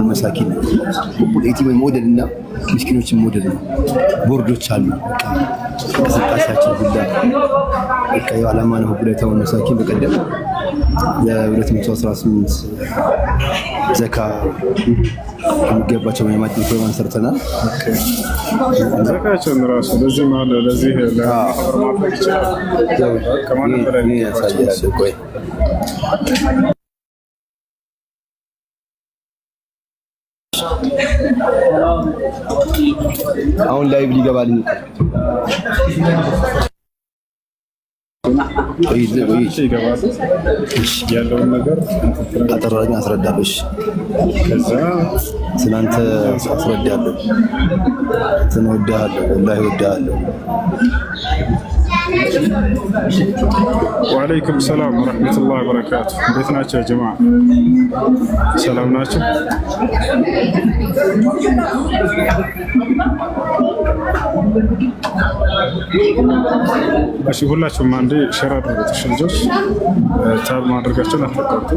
መሳኪን የቲምን ሞዴል እና ምስኪኖችን ሞዴል ነው። ቦርዶች አሉ። እንቅስቃሴያቸው ሁላ በቃ የዓላማ ነው። ሁለታውን መሳኪን በቀደም የ218 ዘካ የሚገባቸው የማዕድን ፕሮግራም ሰርተናል። ዘካቸውን ራሱ ለዚህ ማለት ለዚህ ለማህበር ማድረግ ይችላል። ከማንም በላይ ያሳያል። ቆይ አሁን ላይቭ ሊገባልኝ ይገባል ያለውን ነገር አጠራኝ አስረዳለሽ። ከዛ ስላንተ አስረዳለሁ። እወድሃለሁ፣ ወላሂ እወድሃለሁ። ወአለይኩም ሰላም ወረሕመቱላሂ ወበረካቱ። እንዴት ናቸው ጀማ? ሰላም ናቸው? እሺ ሁላችሁም አንዴ ሼር አድርጉት። እሺ ልጆች ታብ ማድረጋቸውን አታቋርጡ።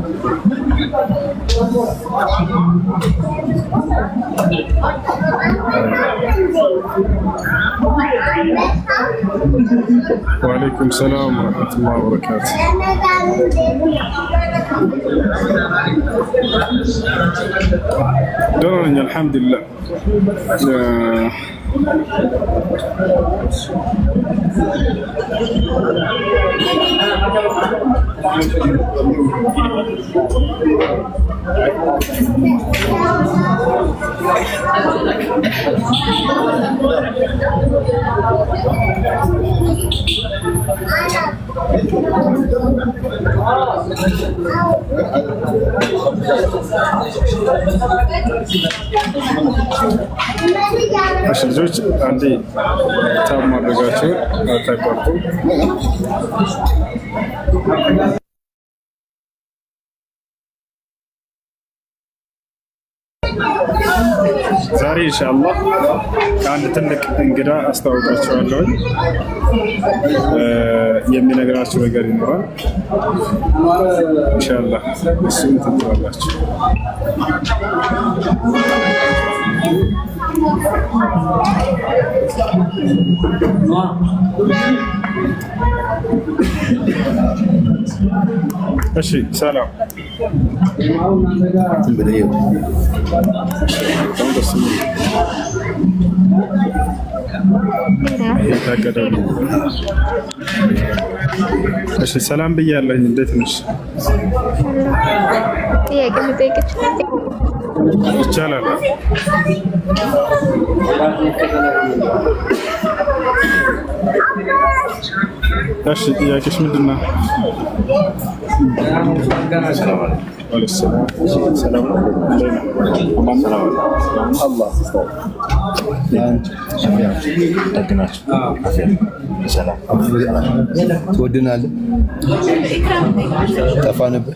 ወአለይኩም ሰላም ወረሕመቱላሂ ወበረካቱ። ደህና ነኝ አልሐምዱሊላህ። እሺ ልጆች አንዴ ታብ ማድረጋቸውን አታቋርጡ። ዛሬ ኢንሻአላህ ከአንድ ትልቅ እንግዳ አስተዋውቃቸዋለሁ። የሚነግራችሁ ነገር ይኖራል ኢንሻአላህ። እሱን ትተዋላችሁ። እሺ ሰላም እሺ ሰላም ብያለሁ። እንዴት ነሽ? ጥያቄ መጠየቅ ይቻላል? እሺ ጥያቄሽ ምንድን ነው? ትወድናለህ? ጠፋ ነበር።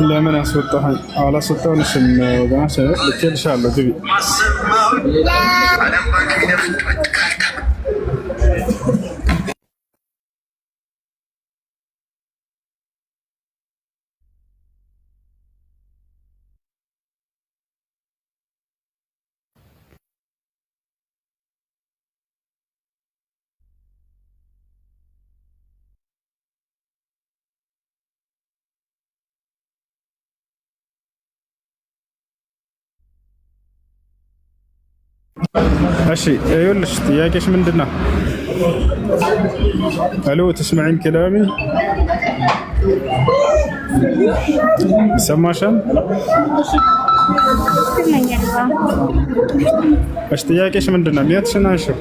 ለምን አስወጣኸኝ? አላስወጣሁሽም ወገናሽ፣ ልኬልሻለሁ ግቢ። እሺ ይኸውልሽ ጥያቄሽ ምንድን ነው? አሎ ትስማዒን ከላሚ ይሰማሻል? እሺ ጥያቄሽ ምንድን ነው? ኒየትሽን አንሺው።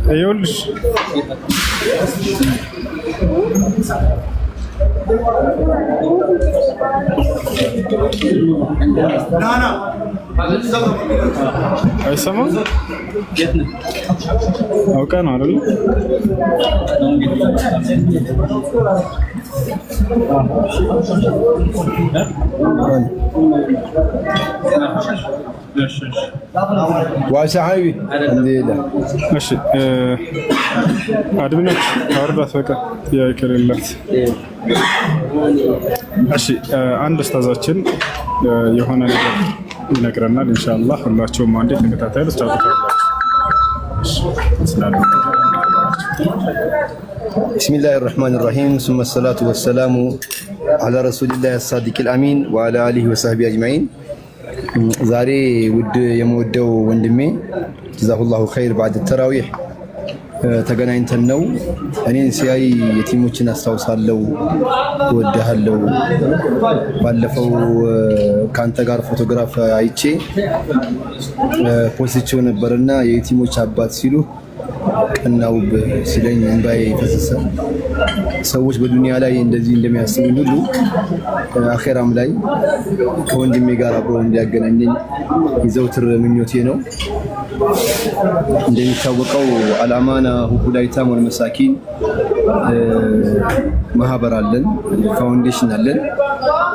ይኸውልሽ አይሰማም? አውቀህ ነው አይደል? ዋሻ ሀይቢ እንዴላ እሺ አድምነች አውርዳት በቃ ያከለላት። እሺ አንድ ኡስታዛችን የሆነ ነገር ይነግረናል ኢንሻአላህ። ሁላችሁም አንዴ ተከታተሉ ታውቁታላችሁ። ቢስሚላሂ ረህማኒ ረሂም ሱመ ሰላቱ ወሰላሙ አላ ረሱሊላህ አሳዲቅ አልአሚን ወአላ አሊሂ ወሰህቢ አጅማኢን። ዛሬ ውድ የምወደው ወንድሜ ጀዛሁላሁ ኸይር ባዕድ ተራዊህ ተገናኝተን ነው። እኔን ሲያይ የቲሞችን አስታውሳለሁ፣ እወድሃለሁ። ባለፈው ካንተ ጋር ፎቶግራፍ አይቼ ፖስቼው ነበርና የቲሞች አባት ሲሉ ቀናውብህ ሲለኝ እንባዬ ፈሰሰ። ሰዎች በዱንያ ላይ እንደዚህ እንደሚያስቡኝ ሁሉ አኼራም ላይ ከወንድሜ ጋር አብሮ እንዲያገናኘኝ የዘውትር ምኞቴ ነው። እንደሚታወቀው አልአማና ሁቡል አይታም ወል መሳኪን ማህበር አለን፣ ፋውንዴሽን አለን።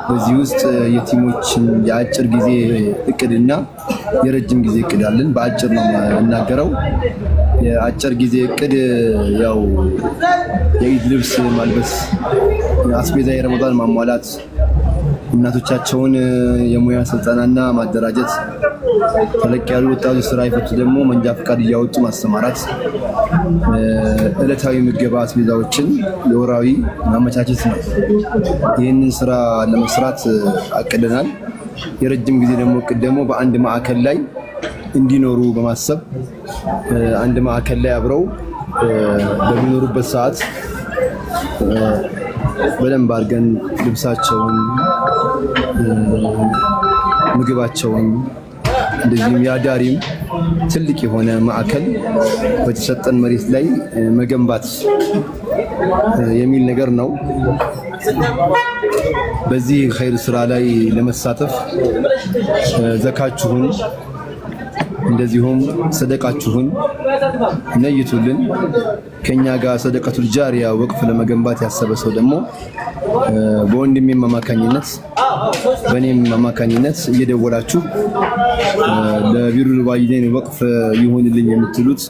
በዚህ ውስጥ የቲሞችን የአጭር ጊዜ እቅድና የረጅም ጊዜ እቅድ አለን። በአጭር ነው የምናገረው። የአጭር ጊዜ እቅድ ያው የኢድ ልብስ ማልበስ፣ አስቤዛ የረመዳን ማሟላት፣ እናቶቻቸውን የሙያ ስልጠናና ማደራጀት፣ ተለቅ ያሉ ወጣቶች ስራ ይፈቱ ደግሞ መንጃ ፈቃድ እያወጡ ማስተማራት፣ ዕለታዊ ምገባ አስቤዛዎችን የወራዊ ማመቻቸት ነው። ይህንን ስራ ለመስራት አቅደናል። የረጅም ጊዜ ደግሞ እቅድ ደግሞ በአንድ ማዕከል ላይ እንዲኖሩ በማሰብ አንድ ማዕከል ላይ አብረው በሚኖሩበት ሰዓት በደንብ አድርገን ልብሳቸውን፣ ምግባቸውን እንደዚህም የአዳሪም ትልቅ የሆነ ማዕከል በተሰጠን መሬት ላይ መገንባት የሚል ነገር ነው። በዚህ ኸይር ስራ ላይ ለመሳተፍ ዘካችሁን እንደዚሁም ሰደቃችሁን ነይቱልን። ከኛ ጋር ሰደቀቱል ጃሪያ ወቅፍ ለመገንባት ያሰበ ሰው ደግሞ በወንድሜም አማካኝነት በእኔም አማካኝነት እየደወላችሁ ለቢሩል ዋሊደይን ወቅፍ ይሁንልኝ የምትሉት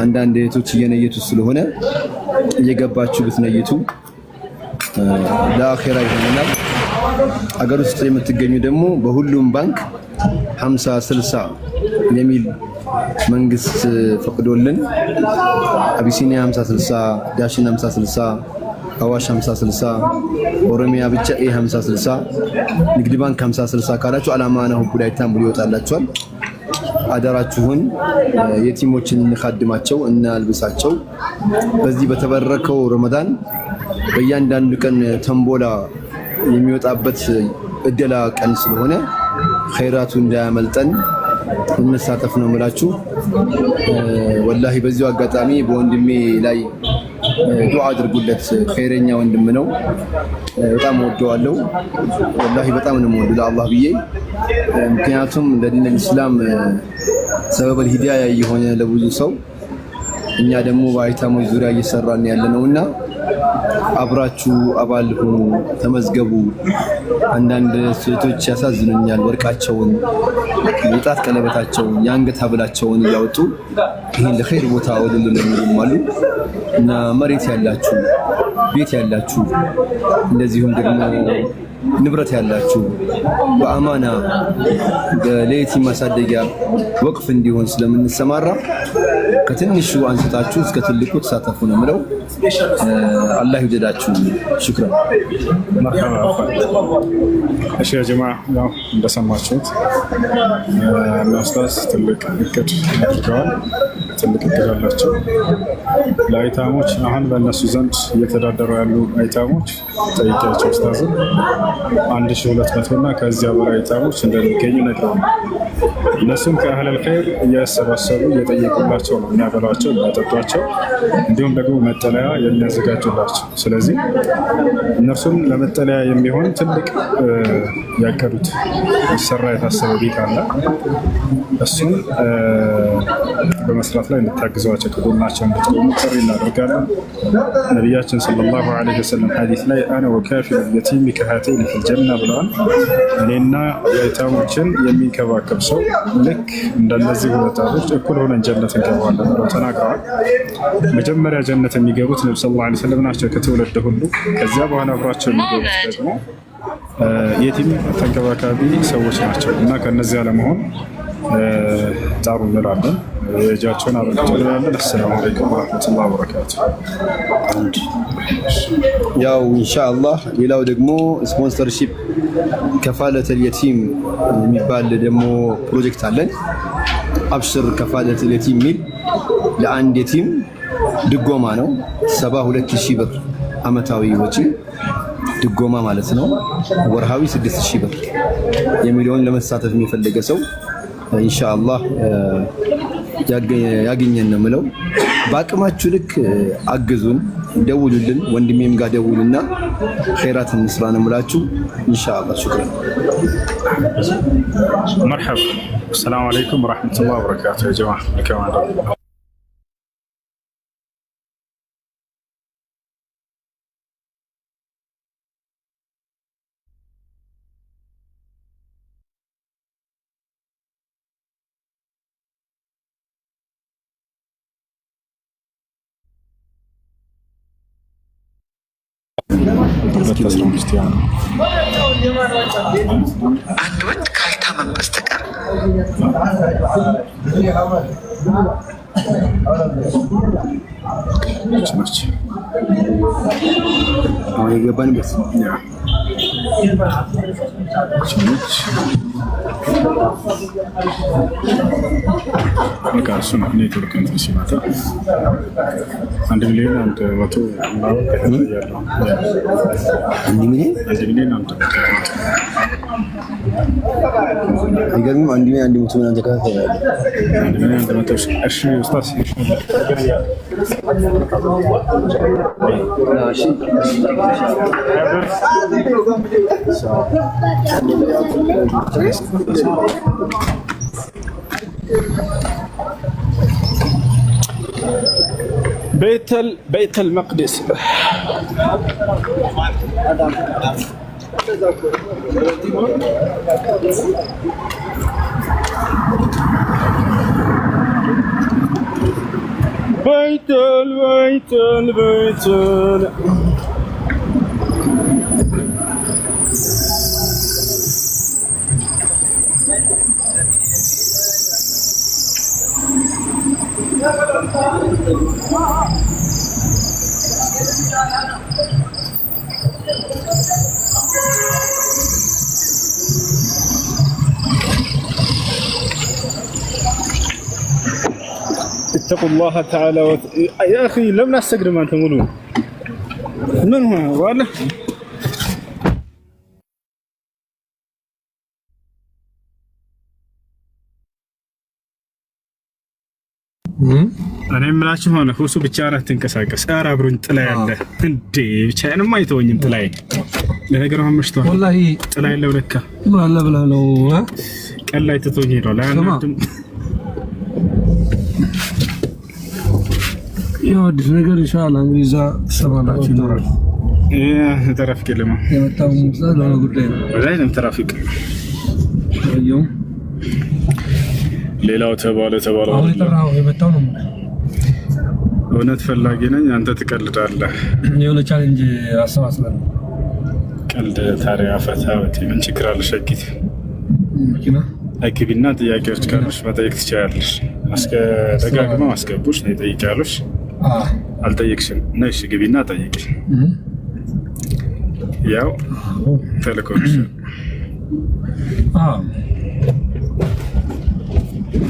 አንዳንድ እህቶች እየነየቱ ስለሆነ እየገባችሁ ብትነይቱ ለአኺራ ይሆናል። አገር ውስጥ የምትገኙ ደግሞ በሁሉም ባንክ 50-60 የሚል መንግስት ፈቅዶልን አቢሲኒያ 50-60፣ ዳሽን 50-60፣ አዋሽ 50-60፣ ኦሮሚያ ብቻ 50-60፣ ንግድ ባንክ 50-60 ካላችሁ አልአማና ሁቡል አይታም ብሎ ይወጣላችኋል። አደራችሁን የቲሞችን እንखाድማቸው እና አልብሳቸው። በዚህ በተበረከው ረመዳን በእያንዳንዱ ቀን ተንቦላ የሚወጣበት እደላ ቀን ስለሆነ ኸይራቱ እንዳያመልጠን እንሳተፍ ነው የምላችሁ። ወላሂ በዚሁ አጋጣሚ በወንድሜ ላይ ዱዓ አድርጉለት። ኸይረኛ ወንድም ነው። በጣም ወደዋለሁ። ወላሂ በጣም ነው የምወደው ለአላህ ብዬ። ምክንያቱም ለዲን ኢስላም ሰበበል ሂዳያ የሆነ ለብዙ ሰው እኛ ደግሞ በአይታሞች ዙሪያ እየሰራን ያለነውና አብራችሁ አባል ሆኑ፣ ተመዝገቡ። አንዳንድ ሴቶች ያሳዝኑኛል። ወርቃቸውን፣ የጣት ቀለበታቸውን፣ የአንገት ሀብላቸውን እያወጡ ይህን ለኸይር ቦታ ወልሉ ለሚሉም አሉ እና መሬት ያላችሁ፣ ቤት ያላችሁ፣ እንደዚሁም ደግሞ ንብረት ያላችሁ በአማና ለየቲም ማሳደጊያ ወቅፍ እንዲሆን ስለምንሰማራ ከትንሹ አንስታችሁ እስከ ትልቁ ተሳተፉ ነው የምለው። አላህ ይወደዳችሁ። ሽክራን እሺ ያ ጀማዓ ያው እንደሰማችሁት ኡስታዝ ትልቅ እቅድ አድርገዋል። ትልቅ እቅድ አላቸው ለአይታሞች። አሁን በእነሱ ዘንድ እየተዳደሩ ያሉ አይታሞች ጠይቄያቸው ኡስታዝን 1200 እና ከዚያ በላይ አይታሞች እንደሚገኙ ነግረውናል። እነሱም ከአህለል ኸይር እያሰባሰቡ እየጠየቁላቸው ነው የሚያበሏቸው፣ የሚያጠጧቸው እንዲሁም ደግሞ መጠለያ የሚያዘጋጁላቸው። ስለዚህ እነርሱም ለመጠለያ የሚሆን ትልቅ ያቀዱት ይሰራ የታሰበ ቤት አለ። እሱን በመስራት ላይ እንድታግዟቸው ከጎናቸው እንድትቆሙ ጥሪ እናደርጋለን። ነቢያችን ሰለላሁ ዐለይሂ ወሰለም ሐዲስ ላይ አነ ወካፊሉ የቲም ከሃተይን ፊል ጀና ብለዋል። እኔና የአይታሞችን የሚንከባከብ ሰው ልክ እንደነዚህ ወጣቶች እኩል ሆነን ጀነት እንገባለን ብለው ተናግረዋል። መጀመሪያ ጀነት የሚገቡት ነብዩ ሰለላሁ ዐለይሂ ወሰለም ናቸው ከተወለደ ሁሉ። ከዚያ በኋላ አብሯቸው የሚገቡት ደግሞ የቲም ተንከባካቢ ሰዎች ናቸው እና ከነዚያ ለመሆን ጣሩ እንላለን። የእጃቸውን አበርክቶ እንላለን። አሰላሙ አለይኩም ወረሕመቱላሂ ወበረካቱ። ያው ኢንሻአላህ ሌላው ደግሞ ስፖንሰርሺፕ ከፋለተል የቲም የሚባል ደግሞ ፕሮጀክት አለን። አብሽር ከፋለተል የቲም የሚል ለአንድ የቲም ድጎማ ነው። 72000 ብር አመታዊ ወጪ ድጎማ ማለት ነው። ወርሃዊ 6000 ብር የሚለውን ለመሳተፍ የሚፈልገ ሰው ኢንሻአላህ ያገኘን ነው የምለው። በአቅማችሁ ልክ አግዙን፣ ደውሉልን። ወንድሜም ጋር ደውሉና ኸይራት እንስራ ነው የምላችሁ ኢንሻአላህ። ሹክራን መርሐባ። ሰላም አለይኩም ወራህመቱላሂ ወበረካቱ። ያ ጀማዓ ለከማን አንድ ወንድ ካልታመመ በስተቀር አሁን የገባንበት በቃ እሱ ነው። ኔትወርክ እንትን ሲመጣ 1 ሚሊዮን 100 ምናምን ያለው 1 ሚሊዮን አይገርምም? 1 ሚሊዮን 100 ምናምን ተከታታይ ያለው 1 ሚሊዮን 100 ሺህ። እሺ ኡስታዝ بيت المقدس بيت اتقوا الله تعالى يا اخي لم نستقدم انت مولود من هو ولا እኔ የምላችሁ ሆነ ሁሱ ብቻ ናት ትንቀሳቀስ። ኧረ አብሮኝ ጥላ ያለ እንዴ ብቻዬንም አይተወኝም ጥላዬ። ለነገሩ አመሽቷል ወላሂ ጥላ ያለው ለካ አለ ብለህ ነው ቀን ላይ ትቶኝ ሄዷል። አያናድም የወዲስ ነገር ኢንሻአላህ እንግዲህ እዛ ተሰማላችሁ ይኖራል። ተራፊቅ የለም የመጣው ሙሳ ለጉዳይ ነው ወላሂ ተራፊቅ ያው ሌላው ተባለ አሁን ተራው የመጣው ነው። እውነት ፈላጊ ነኝ አንተ ትቀልዳለህ። የሆነ ቻሌንጅ አሰባስበን ቀልድ ታሪያ ፈታወት ምን ችግር አለ? ሸጊት መኪና አግቢና ጥያቄዎች ካሉሽ መጠየቅ ትችያለሽ። እስከ ደጋግመው አስገቡሽ ነው ጠይቂያለሽ። አልጠየቅሽም ነሽ ግቢና ጠይቂ። ያው ተልኮሽ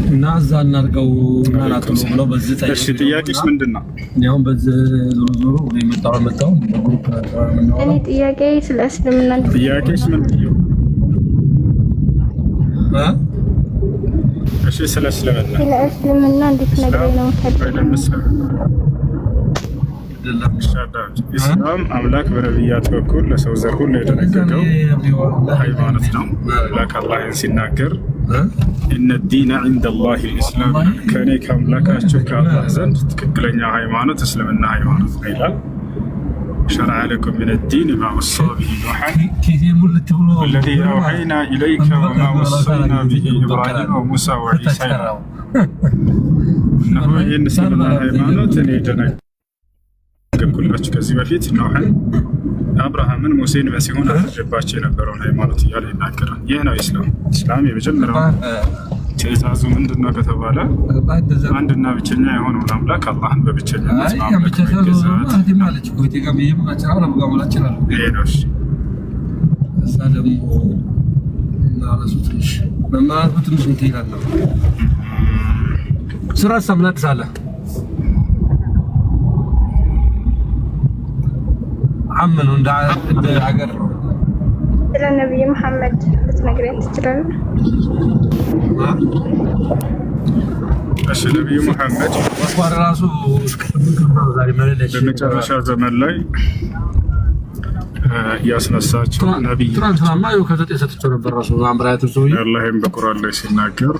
እና እዛ እናድርገው እናላጥሎ ብለው በዚህ ጠይቅ። እሺ ጥያቄሽ ምንድን ነው? ያው በዚህ ዞሮ የመጣው ግሩፕ እኔ ጥያቄ ስለ እስልምና ጥያቄሽ ምንድን ነው? እሺ ስለ እስልምና እንዴት ነግረኝ ነው ኢስላም አምላክ በነቢያት በኩል ለሰው ዘር ሁሉ የደነገገው ሃይማኖት ነው። አምላክ አላህን ሲናገር ኢነ ዲነ ዒንደላሂ ልኢስላም ከእኔ ከአምላካችሁ ከአላህ ዘንድ ትክክለኛ ሃይማኖት እስልምና ሃይማኖት ነው ይላል። شرع لكم من الدين ما وصى به نوحا والذي أوحينا إليك وما وصينا به إبراهيم وموسى وعيسى إنه ينسلنا ሃይማኖት እኔ ደነገግኩላችሁ ከዚህ በፊት ኖሕን አብርሃምን ሙሴን መሲሁን አድርጌባቸው የነበረውን ሃይማኖት እያለ ይናገራል። ይህ ነው ኢስላም የመጀመሪያው ትእዛዙ ምንድን ነው ከተባለ አንድና ብቸኛ የሆነውን አምላክ አላህን በብቸኝነት ማምለክ ስለ ነብዩ መሐመድ ልትነግረኝ ትችላለህ? እሺ ነብዩ መሐመድ በመጨረሻ ዘመን ላይ ያስነሳቸው ነብይ አላህም በቁርአን ላይ ሲናገር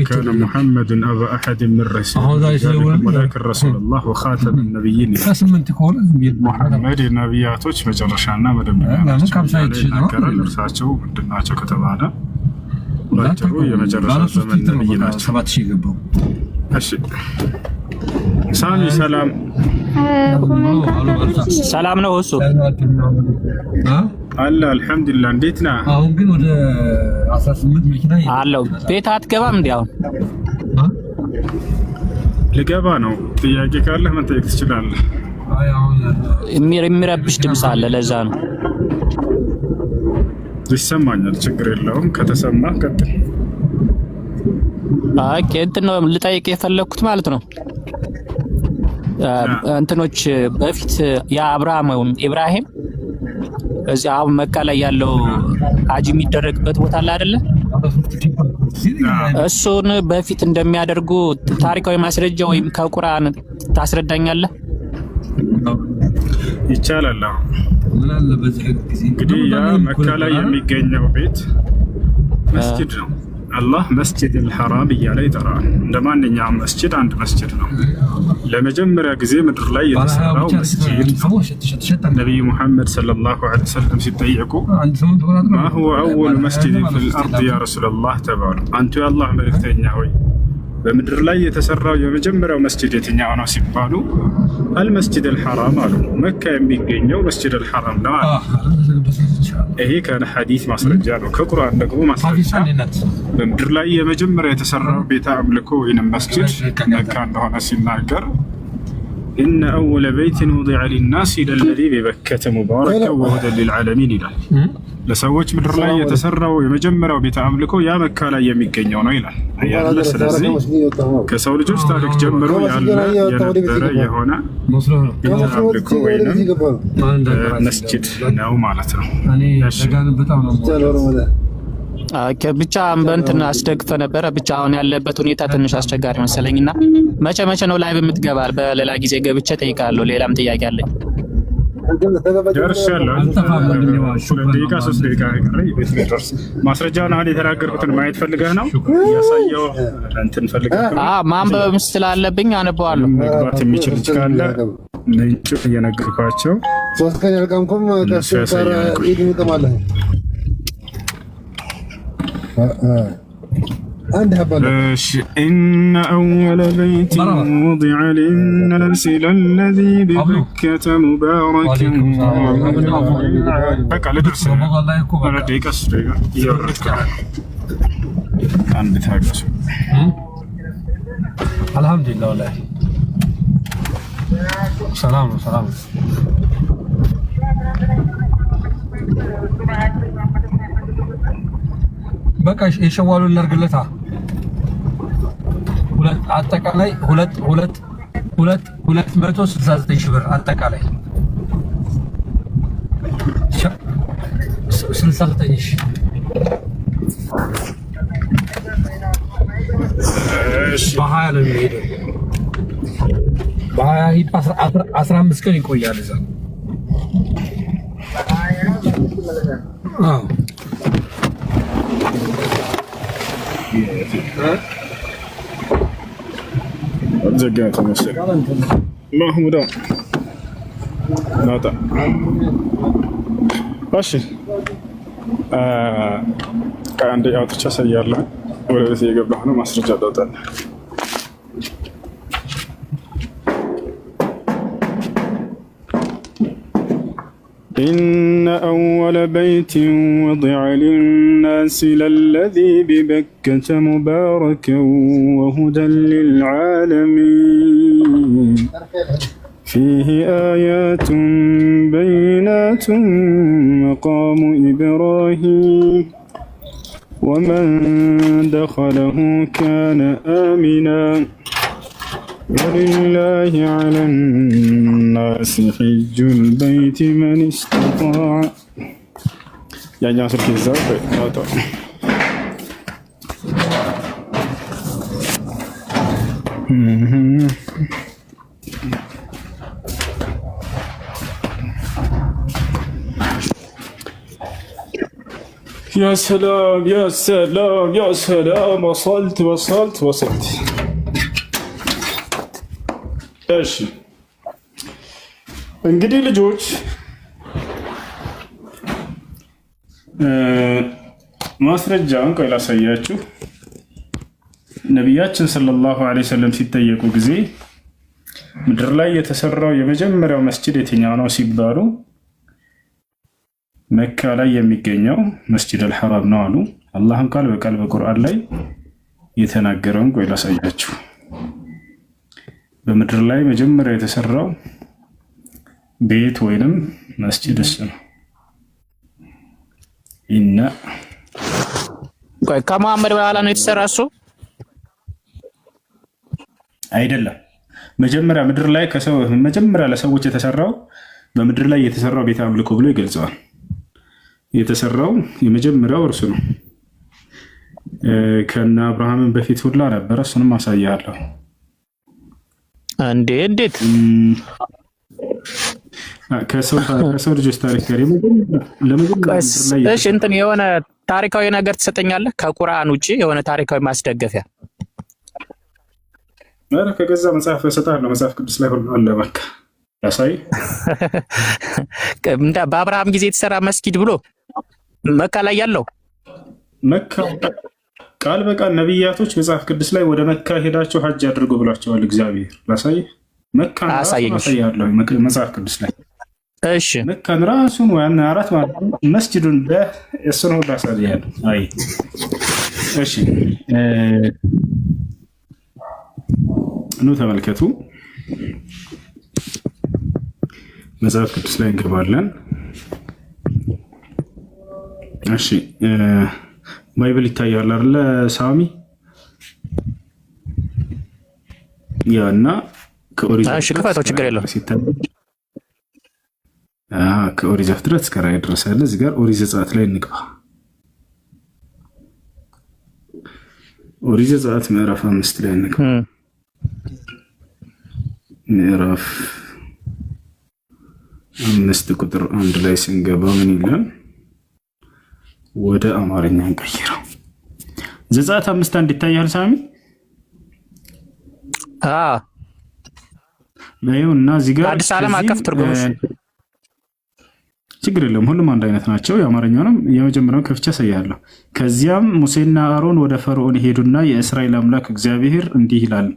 ካነ ሙሐመድን አባ አሐድ ምን ረሱሊላህ ወላኪን ረሱሉላህ ወኻተመ ነቢይን ሙሐመድ የነቢያቶች መጨረሻና መደምደሚያ ናቸው። እርሳቸው ምንድን ናቸው ከተባለ ባጭሩ የመጨረሻ ዘመን ነብይ ናቸው። እሺ ሳሚ ሰላም ሰላም ነው እሱ አለ አልሐምዱሊላህ። እንዴት ነህ? አሁን ግን ወደ 18 መኪና አለው። ቤት አትገባም እንዴ? አሁን ልገባ ነው። ጥያቄ ካለህ መጠየቅ ትችላለህ። የሚረብሽ ድምፅ አለ፣ ለዛ ነው። ይሰማኛል፣ ችግር የለውም። ከተሰማ ቀጥል። ኦኬ እንትን ነው ልጠይቅ የፈለኩት ማለት ነው። እንትኖች በፊት የአብርሃም ወይም ኢብራሂም እዚህ አሁን መካ ላይ ያለው ሀጅ የሚደረግበት ቦታ አለ አይደለ? እሱን በፊት እንደሚያደርጉ ታሪካዊ ማስረጃ ወይም ከቁርአን ታስረዳኛለህ? ይቻላል። እንግዲህ ያ መካ ላይ የሚገኘው ቤት መስጂድ ነው። አላህ መስጂድ አልሐራም እያለ ይጠራል። እንደ ማንኛውም መስጂድ አንድ መስጂድ ነው። ለመጀመሪያ ጊዜ ምድር ላይ የተሰራው መስጂድ ነብዩ ሙሐመድ ሰለላሁ ዐለይሂ ወሰለም ሲጠየቁ ማ ሁወ አወሉ መስጂድ ፊል አርድ ያ ረሱላላህ ተባሉ። አንቱ የአላህ መልእክተኛ ሆይ በምድር ላይ የተሰራው የመጀመሪያው መስጂድ የትኛው ነው ሲባሉ አልመስጂድ አልሐራም አሉ። መካ የሚገኘው መስጂድ አልሐራም ነው አሉ። ይሄ ከሐዲስ ማስረጃ ነው። ከቁርአን ደግሞ ማስረጃ በምድር ላይ የመጀመሪያ የተሰራው ቤተ አምልኮ ወይንም መስጂድ መካ እንደሆነ ሲናገር ኢነ አወለ በይትን ውዲዐ ሊናስ ለለዚ ቢበከተ ሙባረከን ወሁደን ሊልዓለሚን ይላል። ለሰዎች ምድር ላይ የተሰራው የመጀመሪያው ቤተ አምልኮ ያ መካ ላይ የሚገኘው ነው ይላል ያለ። ስለዚህ ከሰው ልጆች ታሪክ ጀምሮ ያለ የነበረ የሆነ ቤተ አምልኮ ወይንም መስጂድ ነው ማለት ነው። ብቻ በእንትን አስደግፈ ነበረ። ብቻ አሁን ያለበት ሁኔታ ትንሽ አስቸጋሪ መሰለኝና መቼ ነው ላይ በምትገባል? በሌላ ጊዜ ገብቼ ጠይቃለሁ። ሌላም ጥያቄ አለኝ። ማስረጃውን አሁን የተናገርኩትን ማየት ፈልገህ ነው? ያሳየው እንትን ፈልገህ ማንበብ ስላለብኝ አነበዋለሁ። መግባት የሚችል ልጅ ካለ ምንጭ እየነገርኳቸው ሶስት ቀን ያልቀምኩም إن أول بيت وضع للناس للذي ببكة مبارك بقى لدرس አንድ ታገሱ። አልሐምዱሊላህ ወላሂ ሰላም ነው። ሰላም በቃ የሸዋሉን ላድርግለታ አጠቃላይ 269 ሺህ ብር አጠቃላይ 69 ሺህ በ20 ነው የሚሄደው። በ20 15 ቀን ይቆያል እዛ። አዎ ዘጋተ መሰለኝ ማህሙዳ ናታ። እሺ አንዴ አውጥቼ አሳያለሁ። ወደ ቤት የገባሁ ነው። ማስረጃ ዳውጣለሁ። إن أول بيت وضع للناس للذي ببكة مباركا وهدى للعالمين فيه آيات بينات مقام إبراهيم ومن دخله كان آمنا ولله على الناس حج البيت من استطاع يا جاسر كيزا يا سلام يا سلام يا سلام وصلت. እሺ እንግዲህ ልጆች ማስረጃውን ቆይ ላሳያችሁ። ነቢያችን ሰለላሁ ዐለይሂ ወሰለም ሲጠየቁ ጊዜ ምድር ላይ የተሰራው የመጀመሪያው መስጂድ የትኛው ነው ሲባሉ መካ ላይ የሚገኘው መስጂድ አልሐራም ነው አሉ። አላህም ቃል በቃል በቁርአን ላይ የተናገረውን ቆይ ላሳያችሁ። በምድር ላይ መጀመሪያ የተሰራው ቤት ወይንም መስጂድ እሱ ነው። እና ከመሐመድ በኋላ ነው የተሰራ እሱ አይደለም። መጀመሪያ ምድር ላይ መጀመሪያ ለሰዎች የተሰራው በምድር ላይ የተሰራው ቤት አምልኮ ብሎ ይገልጸዋል። የተሰራው የመጀመሪያው እርሱ ነው። ከነ አብርሃምን በፊት ሁላ ነበረ። እሱንም አሳያለሁ። እንዴት ከሰው ልጆች ታሪክ ጋር እንትን የሆነ ታሪካዊ ነገር ትሰጠኛለህ? ከቁርአን ውጪ የሆነ ታሪካዊ ማስደገፊያ ከገዛ መጽሐፍ እሰጥሃለሁ። መጽሐፍ ቅዱስ ላይ ሁሉ አለ። በቃ ያሳይ በአብርሃም ጊዜ የተሰራ መስጊድ ብሎ መካ ላይ ያለው መካ ቃል በቃል ነቢያቶች መጽሐፍ ቅዱስ ላይ ወደ መካ ሄዳቸው ሀጅ አድርጎ ብሏቸዋል እግዚአብሔር። ላሳይ መካ ያሳያለሁ መጽሐፍ ቅዱስ ላይ። እሺ መካን ራሱን ዋና አራት ማለት መስጂዱን በእሱን ሁሉ አሳያለሁ። አይ እሺ ኑ ተመልከቱ። መጽሐፍ ቅዱስ ላይ እንገባለን። እሺ ባይብል ይታያል አይደለ ሳሚ? ያና ከኦሪት ክፈተው ችግር የለውም። ከኦሪት ዘፍጥረት እስከ ራዕይ ድረስ ያለ እዚህ ጋር ኦሪት ዘጸአት ላይ እንግባ። ኦሪት ዘጸአት ምዕራፍ 5 ላይ እንግባ። ምዕራፍ 5 ቁጥር 1 ላይ ስንገባ ምን ይላል? ወደ አማርኛ እንቀይረው። ዘጸአት 5:1 ይታያል ሳሚ? እና እዚህ ጋር አዲስ ዓለም አቀፍ ትርጉም ችግር የለም፣ ሁሉም አንድ አይነት ናቸው። የአማርኛውንም የመጀመሪያውን ከፍቼ አሳያለሁ። ከዚያም ሙሴና አሮን ወደ ፈርዖን ሄዱና የእስራኤል አምላክ እግዚአብሔር እንዲህ ይላል፣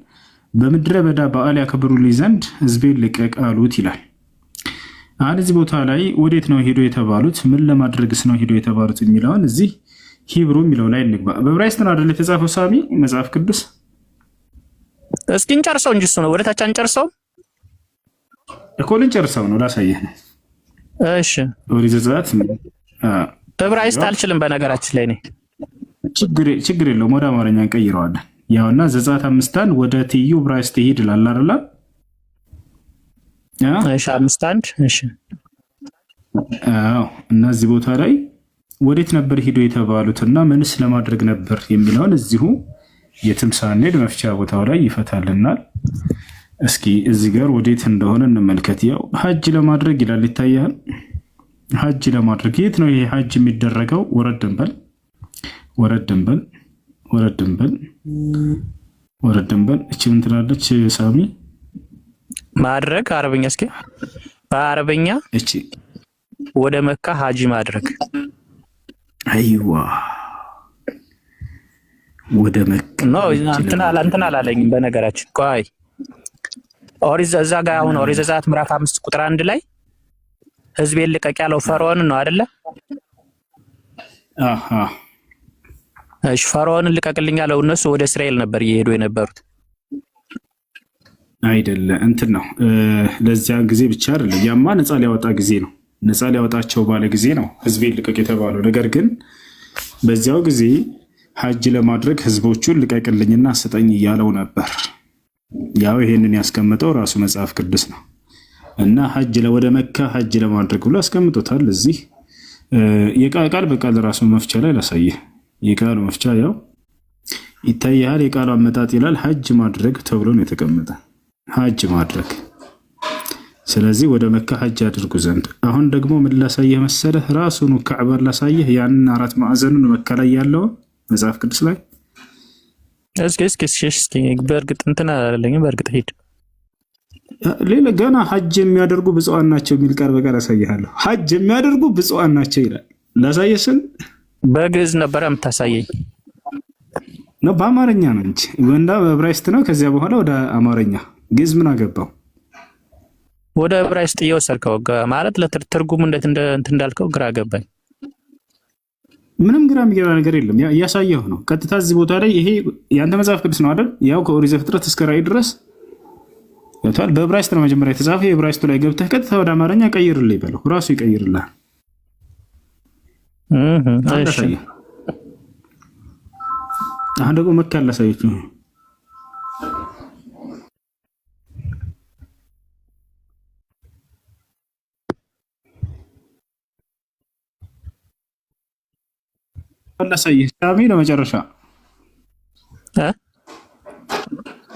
በምድረ በዳ በዓል ያከብሩልኝ ዘንድ ሕዝቤን ልቀቅ አሉት ይላል። አሁን እዚህ ቦታ ላይ ወዴት ነው ሄዶ የተባሉት? ምን ለማድረግስ ነው ሄዶ የተባሉት የሚለውን እዚህ ሂብሩ የሚለው ላይ እንግባ። በዕብራይስጥ ነው አይደል የተጻፈው ሳሚ መጽሐፍ ቅዱስ? እስኪ እንጨርሰው እንጂ እሱ ነው ወደ ታች አንጨርሰው እኮ ልንጨርሰው ነው ላሳየህ ነው። እሺ ኦሪት ዘጸአት ዕብራይስጥ አልችልም በነገራችን ላይ እኔ። ችግር የለውም ወደ አማርኛ እንቀይረዋለን። ያውና ዘጸአት 5:1 ወደ ትይዩ ዕብራይስጥ ይሄድ ይላል አይደል? እሺ 5:1 እሺ። አዎ እነዚህ ቦታ ላይ ወዴት ነበር ሄዶ የተባሉትና ምንስ ለማድረግ ነበር የሚለውን እዚሁ የትም ሳንሄድ መፍቻ ቦታው ላይ ይፈታልናል። እስኪ እዚህ ጋር ወዴት እንደሆነ እንመልከት። ያው ሐጅ ለማድረግ ይላል ይታያል። ሐጅ ለማድረግ የት ነው ይሄ ሐጅ የሚደረገው? ወረድ እንበል እቺ ምን ትላለች ሳሚ? ማድረግ አረበኛ እስኪ በአረበኛ እቺ ወደ መካ ሐጅ ማድረግ። አይዋ ወደ መካ ነው እንትና አላለኝም በነገራችን። ቆይ ኦሪት እዛ ጋር አሁን ኦሪት ዘጸአት ምዕራፍ 5 ቁጥር 1 ላይ ሕዝቤን ልቀቅ ያለው ፈርዖንን ነው አይደለ? አሃ እሺ ፈርዖንን ልቀቅልኝ ያለው እነሱ ወደ እስራኤል ነበር እየሄዱ የነበሩት አይደለ? እንትን ነው ለዚያን ጊዜ ብቻ አይደለም። ያማ ነፃ ሊያወጣ ጊዜ ነው። ነፃ ሊያወጣቸው ባለ ጊዜ ነው ሕዝቤን ልቀቅ የተባለው። ነገር ግን በዚያው ጊዜ ሐጅ ለማድረግ ሕዝቦቹን ልቀቅልኝና ስጠኝ እያለው ነበር። ያው ይሄንን ያስቀምጠው ራሱ መጽሐፍ ቅዱስ ነው እና ሐጅ ወደ መካ ሐጅ ለማድረግ ብሎ አስቀምጦታል። እዚህ የቃል በቃል ራሱ መፍቻ ላይ ላሳየህ። የቃሉ መፍቻ ያው ይታያል። የቃሉ አመጣጥ ይላል ሐጅ ማድረግ ተብሎ ነው የተቀመጠ። ሐጅ ማድረግ። ስለዚህ ወደ መካ ሐጅ አድርጉ ዘንድ። አሁን ደግሞ ምን ላሳየህ መሰለህ? ራሱን ካዕባን ላሳየህ። ያንን 4 ማዕዘኑን መካ ላይ ያለው መጽሐፍ ቅዱስ ላይ እስኪ በእርግጥ እንትን አላለኝም። በእርግጥ ሄድ ሌላ ገና ሐጅ የሚያደርጉ ብፁዓን ናቸው የሚል ቃል በቃል አሳይሃለሁ። ሐጅ የሚያደርጉ ብፁዓን ናቸው ይላል። ላሳየህ ስል በግዕዝ ነበር የምታሳየኝ ነው። በአማርኛ ነው እንጂ ወንዳ በዕብራይስጥ ነው። ከዚያ በኋላ ወደ አማርኛ። ግዕዝ ምን አገባው? ወደ ዕብራይስጥ እየወሰድከው ማለት ለትርጉም እንዴት እንዳልከው ግራ ገባኝ። ምንም ግራ የሚገባ ነገር የለም። እያሳየሁ ነው። ቀጥታ እዚህ ቦታ ላይ ይሄ ያንተ መጽሐፍ ቅዱስ ነው አይደል? ያው ከኦሪት ዘፍጥረት እስከ ራዕይ ድረስ ያቷል። በዕብራይስጥ ነው መጀመሪያ የተጻፈው። የዕብራይስጡ ላይ ገብተህ ቀጥታ ወደ አማርኛ ቀይርልኝ በለው፣ ራሱ ይቀይርልሃል። እሺ አሁን ደግሞ መካ ላሳየችሁ። ላሳየህ ሳሚ ለመጨረሻ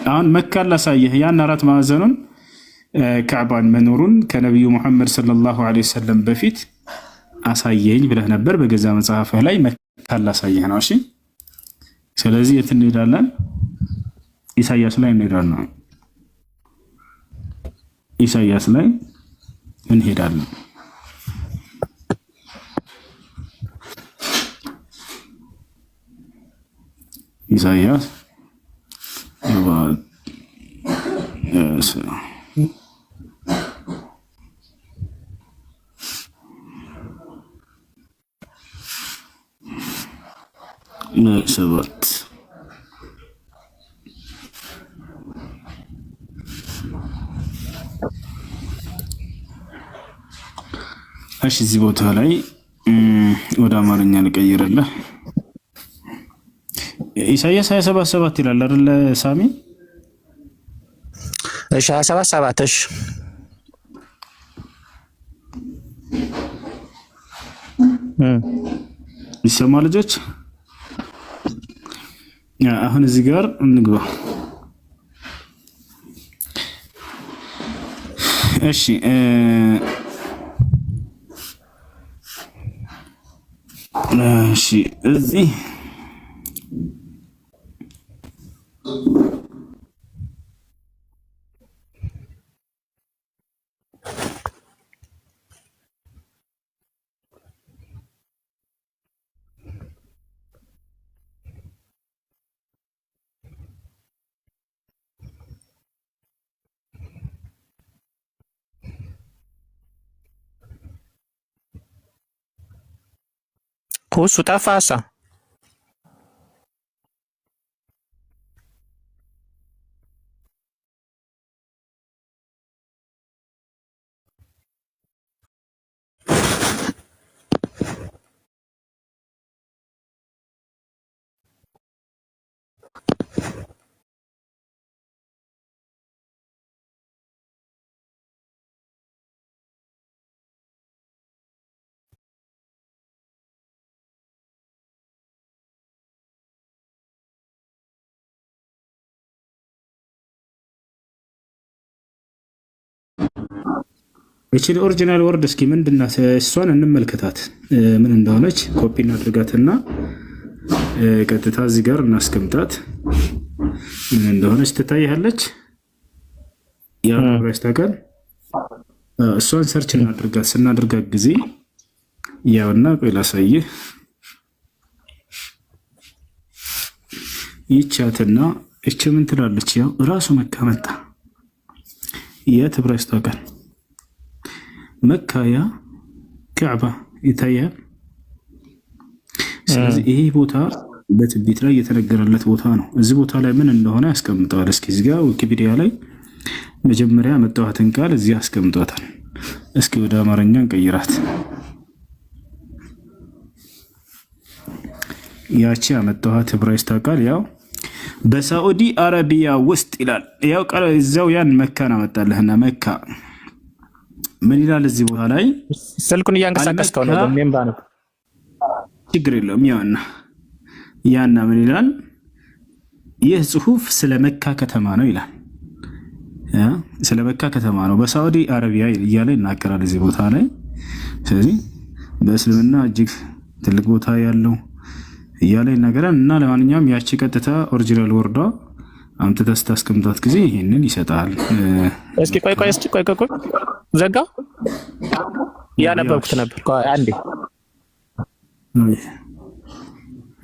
አሁን መካ ላሳየህ። ያን 4 ማዕዘኑን ካዕባን መኖሩን ከነቢዩ ሙሐመድ ሰለላሁ ዐለይሂ ወሰለም በፊት አሳየኝ ብለህ ነበር በገዛ መጽሐፍህ ላይ። መካ ላሳየህ ነው። እሺ ስለዚህ የት እንሄዳለን? ኢሳያስ ላይ እንሄዳለን። ኢሳያስ ላይ እንሄዳለን። ኢሳያስ ሰባት እሺ እዚህ ቦታ ላይ ወደ አማርኛ ልቀይርልህ። ኢሳያስ 27:7 ይላል አይደል ሳሚ? እሺ 27:7 እሺ ይሰማ ልጆች? አሁን እዚህ ጋር እንግባ። እሺ እሺ እዚህ ሁሱ ጠፋሳ እቺን ኦሪጂናል ወርድ እስኪ ምንድናት? እሷን እንመልከታት ምን እንደሆነች ኮፒ እናድርጋትና ቀጥታ እዚህ ጋር እናስቀምጣት። ምን እንደሆነች ትታያለች። ያ ብራስታካል እሷን ሰርች እናድርጋት። ስናድርጋት ጊዜ ያውና ቆይ ላሳይህ። ይቻትና እቺ ምን ትላለች? ያው ራሱ መካ መጣ። የት ብራስታካል መካያ ካዕባ ይታያል። ስለዚህ ይሄ ቦታ በትንቢት ላይ የተነገረለት ቦታ ነው። እዚህ ቦታ ላይ ምን እንደሆነ ያስቀምጠዋል። እስኪ እዚህ ጋር ዊኪፒዲያ ላይ መጀመሪያ መጣኋትን ቃል እዚህ አስቀምጧታል። እስኪ ወደ አማርኛ እንቀይራት። ያቺ ያመጣኋት ዕብራይስጥ ቃል ያው በሳዑዲ አረቢያ ውስጥ ይላል። ያው ቃል እዛው ያን መካን አመጣለህና መካ ምን ይላል እዚህ ቦታ ላይ? ስልኩን እያንቀሳቀስከው ነው በሜምባ ነው። ችግር የለውም። ያና ምን ይላል? ይህ ጽሁፍ ስለ መካ ከተማ ነው ይላል። ስለ መካ ከተማ ነው በሳዑዲ አረቢያ እያለ ይናገራል እዚህ ቦታ ላይ። ስለዚህ በእስልምና እጅግ ትልቅ ቦታ ያለው እያለ ይናገራል። እና ለማንኛውም ያቺ ቀጥታ ኦሪጂናል ወርዷ አምጥተህ ስታስቀምጣት ጊዜ ይሄንን ይሰጣል። እስኪ ቆይ ዘጋ ያነበብኩት ነበር አንዴ።